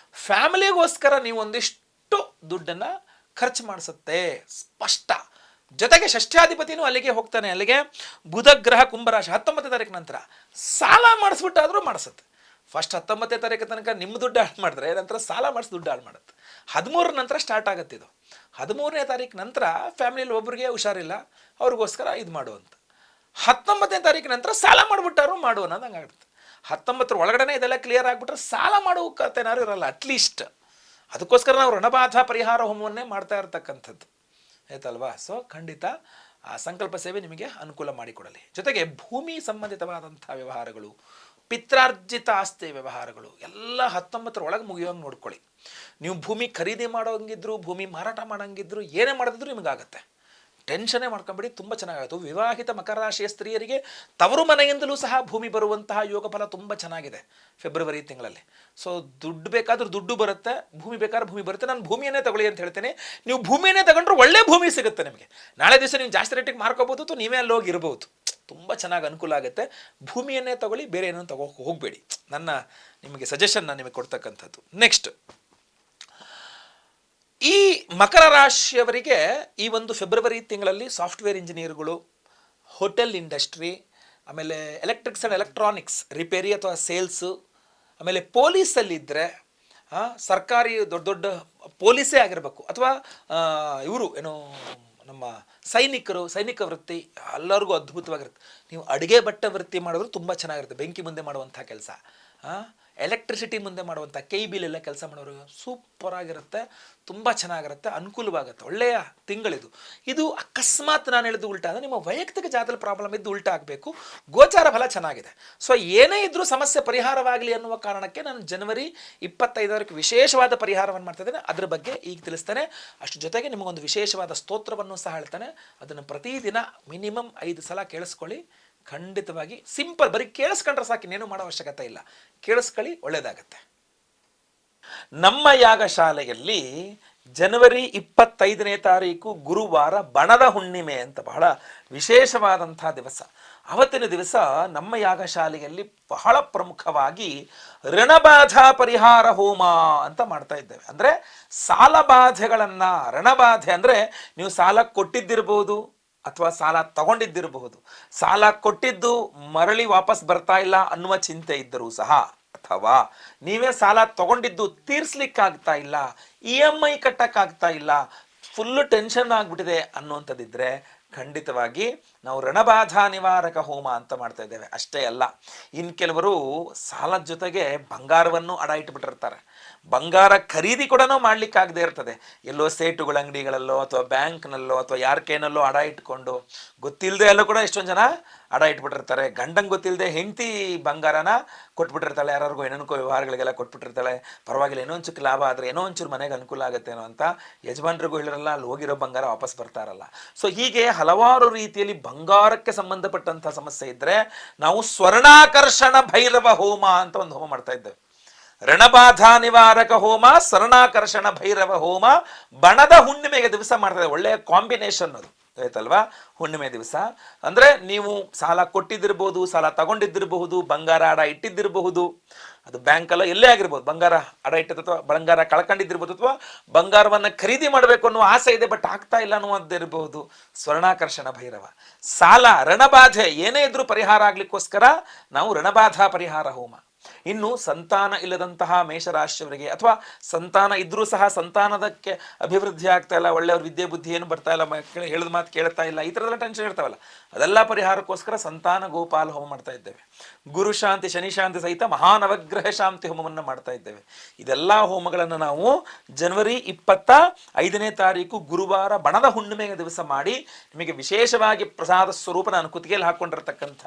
ಫ್ಯಾಮಿಲಿಗೋಸ್ಕರ ನೀವು ಒಂದಿಷ್ಟು ದುಡ್ಡನ್ನು ಖರ್ಚು ಮಾಡಿಸುತ್ತೆ ಸ್ಪಷ್ಟ. ಜೊತೆಗೆ ಷಷ್ಠ್ಯಾಧಿಪತಿನೂ ಅಲ್ಲಿಗೆ ಹೋಗ್ತಾನೆ. ಅಲ್ಲಿಗೆ ಬುಧ ಗ್ರಹ ಕುಂಭರಾಶಿ 19ನೇ ತಾರೀಕು ನಂತರ ಸಾಲ ಮಾಡಿಸ್ಬಿಟ್ಟಾದರೂ ಮಾಡಿಸುತ್ತೆ. ಫಸ್ಟ್ 19ನೇ ತಾರೀಕು ತನಕ ನಿಮ್ಮ ದುಡ್ಡು ಹಾಳು ಮಾಡಿದ್ರೆ ನಂತರ ಸಾಲ ಮಾಡಿಸಿ ದುಡ್ಡು ಹಾಳು ಮಾಡುತ್ತೆ. 13 ನಂತರ ಸ್ಟಾರ್ಟ್ ಆಗುತ್ತೆ ಇದು. 13ನೇ ತಾರೀಕು ನಂತರ ಫ್ಯಾಮಿಲಿಯಲ್ಲಿ ಒಬ್ಬರಿಗೆ ಹುಷಾರಿಲ್ಲ, ಅವ್ರಿಗೋಸ್ಕರ ಇದು ಮಾಡುವಂತ. 19ನೇ ತಾರೀಕು ನಂತರ ಸಾಲ ಮಾಡಿಬಿಟ್ಟಾರು ಮಾಡು ಅನ್ನೋದು ಹಂಗಾಗುತ್ತೆ. 19ರ ಒಳಗಡೆ ಇದೆಲ್ಲ ಕ್ಲಿಯರ್ ಆಗಿಬಿಟ್ರೆ ಸಾಲ ಮಾಡೋಕ್ಕೇನಾದ್ರು ಇರಲ್ಲ ಅಟ್ಲೀಸ್ಟ್. ಅದಕ್ಕೋಸ್ಕರ ನಾವು ಋಣಬಾಧ ಪರಿಹಾರ ಹೋಮವನ್ನೇ ಮಾಡ್ತಾ ಇರ್ತಕ್ಕಂಥದ್ದು, ಆಯ್ತಲ್ವಾ? ಸೊ ಖಂಡಿತ ಆ ಸಂಕಲ್ಪ ಸೇವೆ ನಿಮಗೆ ಅನುಕೂಲ ಮಾಡಿಕೊಡಲಿ. ಜೊತೆಗೆ ಭೂಮಿ ಸಂಬಂಧಿತವಾದಂಥ ವ್ಯವಹಾರಗಳು, ಪಿತ್ರಾರ್ಜಿತ ಆಸ್ತಿ ವ್ಯವಹಾರಗಳು ಎಲ್ಲ 19ರ ಒಳಗೆ ಮುಗಿಯೋಂಗೆ ನೋಡ್ಕೊಳ್ಳಿ. ನೀವು ಭೂಮಿ ಖರೀದಿ ಮಾಡೋಂಗಿದ್ರು, ಭೂಮಿ ಮಾರಾಟ ಮಾಡೋಂಗಿದ್ರು, ಏನೇ ಮಾಡಿದ್ರು ನಿಮಗಾಗತ್ತೆ. ಟೆನ್ಷನ್ನೇ ಮಾಡ್ಕೊಂಬಿಡಿ, ತುಂಬ ಚೆನ್ನಾಗಾಯಿತು. ವಿವಾಹಿತ ಮಕರ ರಾಶಿಯ ಸ್ತ್ರೀಯರಿಗೆ ತವರು ಮನೆಯಿಂದಲೂ ಸಹ ಭೂಮಿ ಬರುವಂತಹ ಯೋಗ ಫಲ ತುಂಬ ಚೆನ್ನಾಗಿದೆ ಫೆಬ್ರವರಿ ತಿಂಗಳಲ್ಲಿ. ಸೊ ದುಡ್ಡು ಬೇಕಾದ್ರೂ ದುಡ್ಡು ಬರುತ್ತೆ, ಭೂಮಿ ಬೇಕಾದ್ರೆ ಭೂಮಿ ಬರುತ್ತೆ. ನಾನು ಭೂಮಿಯನ್ನೇ ತಗೊಳ್ಳಿ ಅಂತ ಹೇಳ್ತೇನೆ. ನೀವು ಭೂಮಿಯನ್ನೇ ತಗೊಂಡ್ರೆ ಒಳ್ಳೆ ಭೂಮಿ ಸಿಗುತ್ತೆ ನಿಮಗೆ. ನಾಳೆ ದಿವಸ ನೀವು ಜಾಸ್ತಿ ರೇಟಿಗೆ ಮಾರ್ಕೋಬೋದು ಅಥವಾ ನೀವೇ ಅಲ್ಲಿ ಹೋಗಿ ಇರ್ಬೋದು. ತುಂಬ ಚೆನ್ನಾಗಿ ಅನುಕೂಲ ಆಗುತ್ತೆ. ಭೂಮಿಯನ್ನೇ ತಗೊಳ್ಳಿ, ಬೇರೆ ಏನೋ ಹೋಗಬೇಡಿ. ನನ್ನ ನಿಮಗೆ ಸಜೆಷನ್ ನಾನು ನಿಮಗೆ ಕೊಡ್ತಕ್ಕಂಥದ್ದು. ನೆಕ್ಸ್ಟ್, ಈ ಮಕರ ರಾಶಿಯವರಿಗೆ ಈ ಒಂದು ಫೆಬ್ರವರಿ ತಿಂಗಳಲ್ಲಿ ಸಾಫ್ಟ್ವೇರ್ ಇಂಜಿನಿಯರ್ಗಳು, ಹೋಟೆಲ್ ಇಂಡಸ್ಟ್ರಿ, ಆಮೇಲೆ ಎಲೆಕ್ಟ್ರಿಕ್ಸ್ ಆ್ಯಂಡ್ ಎಲೆಕ್ಟ್ರಾನಿಕ್ಸ್ ರಿಪೇರಿ ಅಥವಾ ಸೇಲ್ಸು, ಆಮೇಲೆ ಪೊಲೀಸಲ್ಲಿದ್ದರೆ ಸರ್ಕಾರಿ ದೊಡ್ಡ ದೊಡ್ಡ ಪೊಲೀಸೇ ಆಗಿರಬೇಕು, ಅಥವಾ ಇವರು ಏನೋ ನಮ್ಮ ಸೈನಿಕ ವೃತ್ತಿ ಎಲ್ಲರಿಗೂ ಅದ್ಭುತವಾಗಿರುತ್ತೆ. ನೀವು ಅಡುಗೆ ಭಟ್ಟ ವೃತ್ತಿ ಮಾಡಿದ್ರು ತುಂಬ ಚೆನ್ನಾಗಿರುತ್ತೆ, ಬೆಂಕಿ ಮುಂದೆ ಮಾಡುವಂಥ ಕೆಲಸ, ಎಲೆಕ್ಟ್ರಿಸಿಟಿ ಮುಂದೆ ಮಾಡುವಂಥ KBL ಎಲ್ಲ ಕೆಲಸ ಮಾಡೋರು ಸೂಪರ್ ಆಗಿರುತ್ತೆ, ತುಂಬ ಚೆನ್ನಾಗಿರುತ್ತೆ, ಅನುಕೂಲವಾಗುತ್ತೆ. ಒಳ್ಳೆಯ ತಿಂಗಳಿದು. ಇದು ಅಕಸ್ಮಾತ್ ನಾನು ಹೇಳಿದ್ದು ಉಲ್ಟಾ ಅಂದರೆ ನಿಮ್ಮ ವೈಯಕ್ತಿಕ ಜಾತದಲ್ಲಿ ಪ್ರಾಬ್ಲಮ್ ಇದ್ದು ಉಲ್ಟಾ ಆಗಬೇಕು. ಗೋಚಾರ ಫಲ ಚೆನ್ನಾಗಿದೆ. ಸೊ ಏನೇ ಇದ್ರೂ ಸಮಸ್ಯೆ ಪರಿಹಾರವಾಗಲಿ ಅನ್ನುವ ಕಾರಣಕ್ಕೆ ನಾನು ಜನವರಿ 25ಕ್ಕೆ ವಿಶೇಷವಾದ ಪರಿಹಾರವನ್ನು ಮಾಡ್ತಾ ಇದ್ದೇನೆ. ಅದ್ರ ಬಗ್ಗೆ ಈಗ ತಿಳಿಸ್ತೇನೆ. ಅಷ್ಟು ಜೊತೆಗೆ ನಿಮಗೊಂದು ವಿಶೇಷವಾದ ಸ್ತೋತ್ರವನ್ನು ಸಹ ಹೇಳ್ತಾನೆ. ಅದನ್ನು ಪ್ರತಿದಿನ ಮಿನಿಮಮ್ 5 ಸಲ ಕೇಳಿಸ್ಕೊಳ್ಳಿ. ಖಂಡಿತವಾಗಿ ಸಿಂಪಲ್, ಬರೀ ಕೇಳಿಸ್ಕೊಂಡ್ರೆ ಸಾಕು, ಇನ್ನೇನು ಮಾಡೋ ಅವಶ್ಯಕತೆ ಇಲ್ಲ. ಕೇಳಿಸ್ಕೊಳ್ಳಿ, ಒಳ್ಳೆಯದಾಗತ್ತೆ. ನಮ್ಮ ಯಾಗಶಾಲೆಯಲ್ಲಿ ಜನವರಿ 25ನೇ ತಾರೀಕು ಗುರುವಾರ ಬಣದ ಹುಣ್ಣಿಮೆ ಅಂತ ಬಹಳ ವಿಶೇಷವಾದಂಥ ದಿವಸ. ಅವತ್ತಿನ ದಿವಸ ನಮ್ಮ ಯಾಗಶಾಲೆಯಲ್ಲಿ ಬಹಳ ಪ್ರಮುಖವಾಗಿ ಋಣಬಾಧ ಪರಿಹಾರ ಹೋಮ ಅಂತ ಮಾಡ್ತಾ ಇದ್ದೇವೆ. ಅಂದರೆ ಸಾಲಬಾಧೆಗಳನ್ನು, ಋಣಬಾಧೆ ಅಂದರೆ ನೀವು ಸಾಲ ಕೊಟ್ಟಿದ್ದಿರ್ಬೋದು ಅಥವಾ ಸಾಲ ತಗೊಂಡಿದ್ದಿರಬಹುದು, ಸಾಲ ಕೊಟ್ಟಿದ್ದು ಮರಳಿ ವಾಪಸ್ ಬರ್ತಾ ಇಲ್ಲ ಅನ್ನುವ ಚಿಂತೆ ಇದ್ದರೂ ಸಹ, ಅಥವಾ ನೀವೇ ಸಾಲ ತಗೊಂಡಿದ್ದು ತೀರ್ಸ್ಲಿಕ್ಕಾಗ್ತಾ ಇಲ್ಲ, EMI ಕಟ್ಟಕ್ಕಾಗ್ತಾ ಇಲ್ಲ, ಫುಲ್ಲು ಟೆನ್ಷನ್ ಆಗಿಬಿಟ್ಟಿದೆ ಅನ್ನುವಂಥದ್ದಿದ್ರೆ ಖಂಡಿತವಾಗಿ ನಾವು ಋಣಬಾಧ ನಿವಾರಕ ಹೋಮ ಅಂತ ಮಾಡ್ತಾ ಇದ್ದೇವೆ. ಅಷ್ಟೇ ಅಲ್ಲ, ಇನ್ನು ಕೆಲವರು ಸಾಲದ ಜೊತೆಗೆ ಬಂಗಾರವನ್ನು ಅಡ ಇಟ್ಬಿಟ್ಟಿರ್ತಾರೆ. ಬಂಗಾರ ಖರೀದಿ ಕೂಡ ಮಾಡಲಿಕ್ಕಾಗದೇ ಇರ್ತದೆ. ಎಲ್ಲೋ ಸೇಟುಗಳ ಅಂಗಡಿಗಳಲ್ಲೋ ಅಥವಾ ಬ್ಯಾಂಕ್ನಲ್ಲೋ ಅಥವಾ ಯಾರ ಕೈನಲ್ಲೋ ಅಡ ಇಟ್ಕೊಂಡು, ಗೊತ್ತಿಲ್ಲದೆ ಎಲ್ಲೋ ಕೂಡ ಎಷ್ಟೊಂದು ಜನ ಅಡ ಇಟ್ಬಿಟ್ಟಿರ್ತಾರೆ. ಗಂಡಂಗೆ ಗೊತ್ತಿಲ್ಲದೆ ಹೆಂಡತಿ ಬಂಗಾರನ ಕೊಟ್ಬಿಟ್ಟಿರ್ತಾಳೆ, ಯಾರಿಗೂ ಏನೋ ವ್ಯವಹಾರಗಳಿಗೆಲ್ಲ ಕೊಟ್ಬಿಟ್ಟಿರ್ತಾಳೆ. ಪರವಾಗಿಲ್ಲ, ಏನೋ ಒಂಚೂರು ಲಾಭ ಆದರೆ ಏನೋ ಒಂಚೂರು ಮನೆಗೆ ಅನುಕೂಲ ಆಗುತ್ತೇನೋ ಅಂತ ಯಜಮಾನ್ರಿಗೂ ಹೇಳಿರಲ್ಲ, ಅಲ್ಲಿ ಹೋಗಿರೋ ಬಂಗಾರ ವಾಪಸ್ ಬರ್ತಾರಲ್ಲ. ಸೊ ಹೀಗೆ ಹಲವಾರು ರೀತಿಯಲ್ಲಿ ಬಂಗಾರಕ್ಕೆ ಸಂಬಂಧಪಟ್ಟಂಥ ಸಮಸ್ಯೆ ಇದ್ದರೆ ನಾವು ಸ್ವರ್ಣಾಕರ್ಷಣ ಭೈರವ ಹೋಮ ಅಂತ ಒಂದು ಹೋಮ ಮಾಡ್ತಾ ಇದ್ದೇವೆ. ಋಣಬಾಧ ನಿವಾರಕ ಹೋಮ, ಸ್ವರ್ಣಾಕರ್ಷಣ ಭೈರವ ಹೋಮ ಬಣದ ಹುಣ್ಣಿಮೆಗೆ ದಿವಸ ಮಾಡ್ತಾ ಇದ್ದೇವೆ. ಒಳ್ಳೆಯ ಕಾಂಬಿನೇಷನ್ ಅದು. ಆಯ್ತಲ್ವಾ? ಹುಣ್ಣಿಮೆ ದಿವಸ ಅಂದರೆ ನೀವು ಸಾಲ ಕೊಟ್ಟಿದ್ದಿರ್ಬೋದು, ಸಾಲ ತಗೊಂಡಿದ್ದಿರಬಹುದು, ಬಂಗಾರ ಅಡ ಇಟ್ಟಿದ್ದಿರಬಹುದು, ಅದು ಬ್ಯಾಂಕಲ್ಲ ಎಲ್ಲೇ ಆಗಿರ್ಬೋದು, ಬಂಗಾರ ಅಡ ಇಟ್ಟಿದ್ದು ಅಥವಾ ಬಂಗಾರ ಕಳ್ಕೊಂಡಿದ್ದಿರ್ಬೋದು, ಅಥವಾ ಬಂಗಾರವನ್ನು ಖರೀದಿ ಮಾಡಬೇಕು ಅನ್ನೋ ಆಸೆ ಇದೆ ಬಟ್ ಆಗ್ತಾ ಇಲ್ಲ ಅನ್ನುವಂಥದ್ದಿರಬಹುದು. ಸ್ವರ್ಣಾಕರ್ಷಣ ಭೈರವ ಸಾಲ ಋಣಬಾಧೆ ಏನೇ ಇದ್ರೂ ಪರಿಹಾರ ಆಗ್ಲಿಕ್ಕೋಸ್ಕರ ನಾವು ಋಣಬಾಧಾ ಪರಿಹಾರ ಹೋಮ. ಇನ್ನು ಸಂತಾನ ಇಲ್ಲದಂತಹ ಮೇಷರಾಶಿಯವರಿಗೆ, ಅಥವಾ ಸಂತಾನ ಇದ್ರೂ ಸಹ ಸಂತಾನದಕ್ಕೆ ಅಭಿವೃದ್ಧಿ ಆಗ್ತಾ ಇಲ್ಲ, ಒಳ್ಳೆಯವ್ರ ವಿದ್ಯೆ ಬುದ್ಧಿ ಏನು ಬರ್ತಾ ಇಲ್ಲ, ಹೇಳಿದ ಮಾತು ಕೇಳ್ತಾ ಇಲ್ಲ, ಈ ಥರದೆಲ್ಲ ಟೆನ್ಷನ್ ಇರ್ತಾವಲ್ಲ, ಅದೆಲ್ಲ ಪರಿಹಾರಕ್ಕೋಸ್ಕರ ಸಂತಾನ ಗೋಪಾಲ ಹೋಮ ಮಾಡ್ತಾ ಇದ್ದೇವೆ. ಗುರು ಶಾಂತಿ ಶನಿ ಶಾಂತಿ ಸಹಿತ ಮಹಾನವಗ್ರಹ ಶಾಂತಿ ಹೋಮವನ್ನು ಮಾಡ್ತಾ ಇದ್ದೇವೆ. ಇದೆಲ್ಲ ಹೋಮಗಳನ್ನು ನಾವು ಜನವರಿ 25ನೇ ತಾರೀಕು ಗುರುವಾರ ಬಣದ ಹುಣ್ಣಿಮೆಯ ದಿವಸ ಮಾಡಿ ನಿಮಗೆ ವಿಶೇಷವಾಗಿ ಪ್ರಸಾದ ಸ್ವರೂಪ ನಾನು ಕುತ್ತಿಗೆಯಲ್ಲಿ ಹಾಕೊಂಡಿರ್ತಕ್ಕಂಥ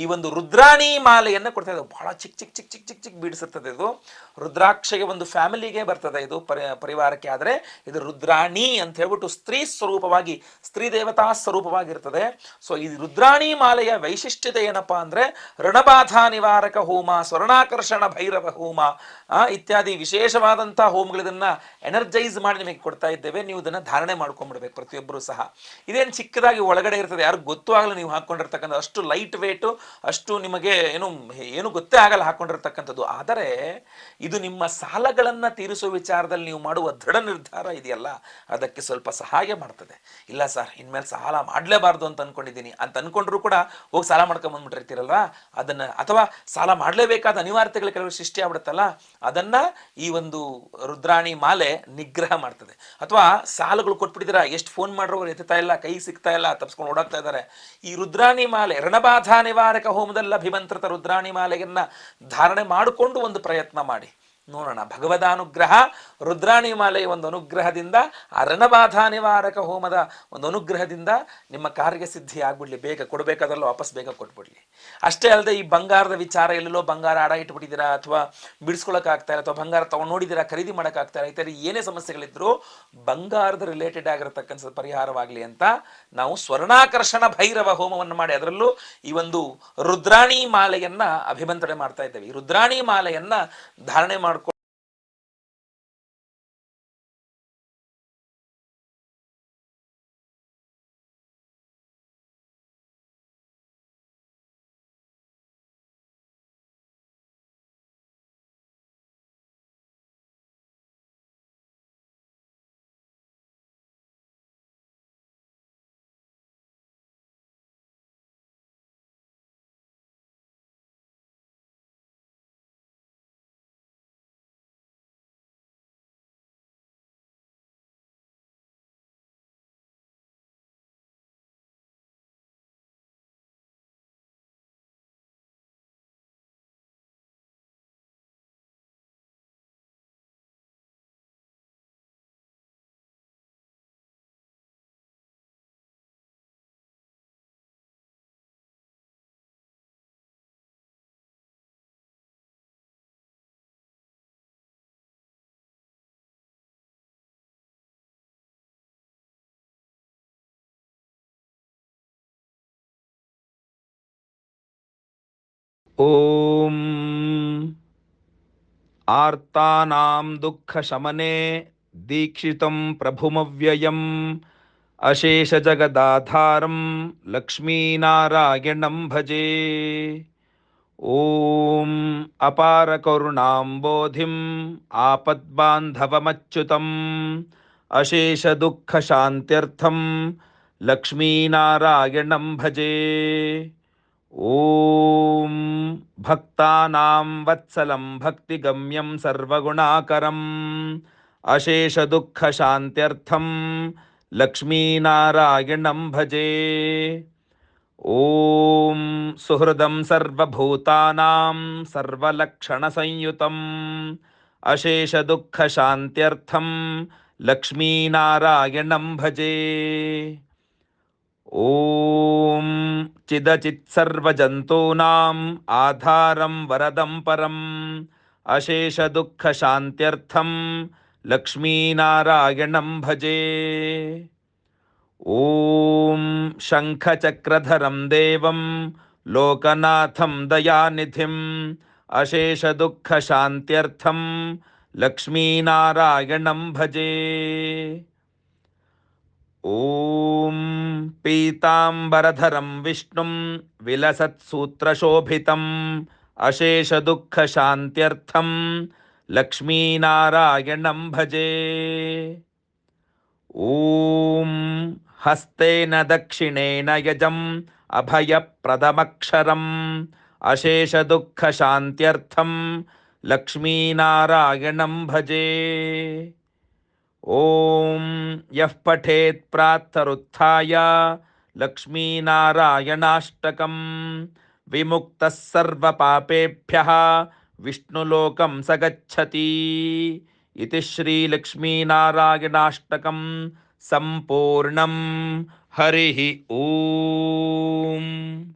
ಈ ಒಂದು ರುದ್ರಾಣಿ ಮಾಲೆಯನ್ನು ಕೊಡ್ತಾ ಇದ್ದೇವೆ. ಬಹಳ ಚಿಕ್ಕ ಚಿಕ್ಕ ಚಿಕ್ಕ ಚಿಕ್ಕ ಚಿಕ್ಕ ಚಿಕ್ಕ ಬೀಡಿಸಿರ್ತದೆ ಇದು. ರುದ್ರಾಕ್ಷಗೆ ಒಂದು ಫ್ಯಾಮಿಲಿಗೆ ಬರ್ತದೆ ಇದು, ಪರಿವಾರಕ್ಕೆ. ಆದರೆ ಇದು ರುದ್ರಾಣಿ ಅಂತ ಹೇಳ್ಬಿಟ್ಟು ಸ್ತ್ರೀ ಸ್ವರೂಪವಾಗಿ, ಸ್ತ್ರೀ ದೇವತಾ ಸ್ವರೂಪವಾಗಿರ್ತದೆ. ಸೊ ಈ ರುದ್ರಾಣಿ ಮಾಲೆಯ ವೈಶಿಷ್ಟ್ಯತೆ ಏನಪ್ಪಾ ಅಂದ್ರೆ ಋಣಬಾಧಾ ನಿವಾರಕ ಹೋಮ, ಸ್ವರ್ಣಾಕರ್ಷಣ ಭೈರವ ಹೋಮ ಇತ್ಯಾದಿ ವಿಶೇಷವಾದಂತಹ ಹೋಮಗಳು. ಇದನ್ನ ಎನರ್ಜೈಸ್ ಮಾಡಿ ನಿಮಗೆ ಕೊಡ್ತಾ ಇದ್ದೇವೆ. ನೀವು ಇದನ್ನ ಧಾರಣೆ ಮಾಡ್ಕೊಂಡ್ಬಿಡ್ಬೇಕು ಪ್ರತಿಯೊಬ್ಬರು ಸಹ. ಇದೇನು ಚಿಕ್ಕದಾಗಿ ಒಳಗಡೆ ಇರ್ತದೆ, ಯಾರು ಗೊತ್ತೂ ಆಗಲ್ಲ ನೀವು ಹಾಕೊಂಡಿರ್ತಕ್ಕಂಥ, ಅಷ್ಟು ಲೈಟ್ ವೇಟು, ಅಷ್ಟು ನಿಮಗೆ ಏನು ಗೊತ್ತೇ ಆಗಲ್ಲ ಹಾಕೊಂಡಿರ್ತಕ್ಕಂಥದ್ದು. ಆದರೆ ಇದು ನಿಮ್ಮ ಸಾಲಗಳನ್ನ ತೀರಿಸುವ ವಿಚಾರದಲ್ಲಿ ನೀವು ಮಾಡುವ ದೃಢ ನಿರ್ಧಾರ ಇದೆಯಲ್ಲ, ಅದಕ್ಕೆ ಸ್ವಲ್ಪ ಸಹಾಯ ಮಾಡ್ತದೆ. ಇಲ್ಲ ಸರ್ ಇನ್ಮೇಲೆ ಸಾಲ ಮಾಡಲೇಬಾರ್ದು ಅಂತ ಅನ್ಕೊಂಡಿದ್ದೀನಿ ಅಂತ ಅನ್ಕೊಂಡ್ರು ಕೂಡ ಹೋಗಿ ಸಾಲ ಮಾಡ್ಕೊಂಡ್ ಬಂದ್ಬಿಟ್ಟಿರ್ತೀರಲ್ವಾ, ಅದನ್ನ, ಅಥವಾ ಸಾಲ ಮಾಡಲೇಬೇಕಾದ ಅನಿವಾರ್ಯತೆಗಳು ಕೆಲವರು ಸೃಷ್ಟಿ ಆಗ್ಬಿಡುತ್ತಲ್ಲ, ಅದನ್ನ ಈ ಒಂದು ರುದ್ರಾಣಿ ಮಾಲೆ ನಿಗ್ರಹ ಮಾಡ್ತದೆ. ಅಥವಾ ಸಾಲಗಳು ಕೊಟ್ಬಿಟ್ಟಿದ್ದೀರಾ, ಎಷ್ಟು ಫೋನ್ ಮಾಡ್ರು ಎತ್ತಾ ಇಲ್ಲ, ಕೈ ಸಿಗ್ತಾ ಇಲ್ಲ, ತಪ್ಸ್ಕೊಂಡು ಓಡಾಡ್ತಾ ಇದ್ದಾರೆ, ಈ ರುದ್ರಾಣಿ ಮಾಲೆ ಋಣಬಾಧಾ ನಿವಾರಕ ಹೋಮದಲ್ಲಿ ಅಭಿಮಂತ್ರಿತ ರುದ್ರಾಣಿ ಮಾಲೆಯನ್ನ ಧಾರಣೆ ಮಾಡಿಕೊಂಡು ಒಂದು ಪ್ರಯತ್ನ ಮಾಡಿ ನೋಡೋಣ. ಭಗವದಾನುಗ್ರಹ, ರುದ್ರಾಣಿ ಮಾಲೆಯ ಒಂದು ಅನುಗ್ರಹದಿಂದ, ಆ ಋಣಬಾಧಾ ನಿವಾರಕ ಹೋಮದ ಒಂದು ಅನುಗ್ರಹದಿಂದ ನಿಮ್ಮ ಕಾರ್ಯ ಸಿದ್ಧಿ ಆಗ್ಬಿಡ್ಲಿ, ಬೇಗ ಕೊಡಬೇಕಾದ್ರಲ್ಲ ವಾಪಸ್ ಬೇಗ ಕೊಟ್ಬಿಡ್ಲಿ. ಅಷ್ಟೇ ಅಲ್ಲದೆ ಈ ಬಂಗಾರದ ವಿಚಾರ, ಎಲ್ಲೆಲ್ಲೋ ಬಂಗಾರ ಅಡ ಇಟ್ಬಿಟ್ಟಿದ್ದೀರಾ, ಅಥವಾ ಬಿಡಿಸ್ಕೊಳಕ್ಕಾಗ್ತಾ ಇಲ್ಲ, ಅಥವಾ ಬಂಗಾರ ತಗೊಂಡು ನೋಡಿದ್ದೀರಾ ಖರೀದಿ ಮಾಡೋಕ್ಕಾಗ್ತಾ ಇಲ್ಲ, ಈ ಥರ ಏನೇ ಸಮಸ್ಯೆಗಳಿದ್ರು ಬಂಗಾರದ ರಿಲೇಟೆಡ್ ಆಗಿರತಕ್ಕಂಥ ಪರಿಹಾರವಾಗಲಿ ಅಂತ ನಾವು ಸ್ವರ್ಣಾಕರ್ಷಣ ಭೈರವ ಹೋಮವನ್ನು ಮಾಡಿ ಅದರಲ್ಲೂ ಈ ಒಂದು ರುದ್ರಾಣಿ ಮಾಲೆಯನ್ನ ಅಭಿಮಂತ್ರಣೆ ಮಾಡ್ತಾ ಇದ್ದೇವೆ. ಈ ರುದ್ರಾಣಿ ಮಾಲೆಯನ್ನ ಧಾರಣೆ ಮಾಡ್ಕೊಂಡು ಓಂ ಆರ್ತಾನಾಂ ದುಃಖ ಶಮನೆ ದೀಕ್ಷಿತಂ ಪ್ರಭುಮವ್ಯಯಂ ಅಶೇಷ ಜಗದಾಧಾರಂ ಲಕ್ಷ್ಮೀನಾರಾಯಣಂ ಭಜೆ. ಓಂ ಅಪಾರ ಕರುಣಾಂಬೋಧಿಂ ಆಪದ್ಬಾಂಧವಮಚ್ಯುತಂ ಅಶೇಷ ದುಃಖ ಶಾಂತ್ಯರ್ಥಂ ಲಕ್ಷ್ಮೀನಾರಾಯಣಂ ಭಜೆ. ಓಂ ಭಕ್ತಾನಾಂ ವತ್ಸಲಂ ಭಕ್ತಿಗಮ್ಯಂ ಸರ್ವಗುಣಾಕರಂ ಅಶೇಷ ದುಃಖ ಶಾಂತ್ಯರ್ಥಂ ಲಕ್ಷ್ಮೀನಾರಾಯಣಂ ಭಜೆ. ಓಂ ಸುಹೃದಂ ಸರ್ವಭೂತಾನಾಂ ಸರ್ವಲಕ್ಷಣ ಸಂಯುತಂ ಅಶೇಷ ದುಃಖ ಶಾಂತ್ಯರ್ಥಂ ಲಕ್ಷ್ಮೀನಾರಾಯಣಂ ಭಜೆ. ಓಂ ಚಿದಚಿತ್ ಸರ್ವಜಂತೂನಾಂ ಆಧಾರಂ ವರದಂ ಪರಂ ಅಶೇಷ ದುಃಖ ಶಾಂತ್ಯರ್ಥಂ ಲಕ್ಷ್ಮೀನಾರಾಯಣಂ ಭಜೆ. ಓಂ ಶಂಖಚಕ್ರಧರಂ ದೇವಂ ಲೋಕನಾಥಂ ದಯಾನಿಧಿಂ ಅಶೇಷ ದುಃಖ ಶಾಂತ್ಯರ್ಥಂ ಲಕ್ಷ್ಮೀನಾರಾಯಣಂ ಭಜೆ. ॐ पीताम्बरधरं विष्णुं विलसत्सूत्रशोभितम् अशेषदुःखशान्त्यर्थं लक्ष्मीनारायणं भजे। ॐ हस्तेन दक्षिणेन यजम् अभयप्रदमक्षरम् अशेषदुःखशान्त्यर्थं लक्ष्मीनारायणं भजे। ॐ यः पठेत् प्रातरुत्थाय लक्ष्मीनारायणाष्टकं विमुक्तः सर्वपापेभ्यः विष्णुलोकं स गच्छति इति श्रीलक्ष्मीनारायणाष्टकं सम्पूर्णं। हरिः ॐ।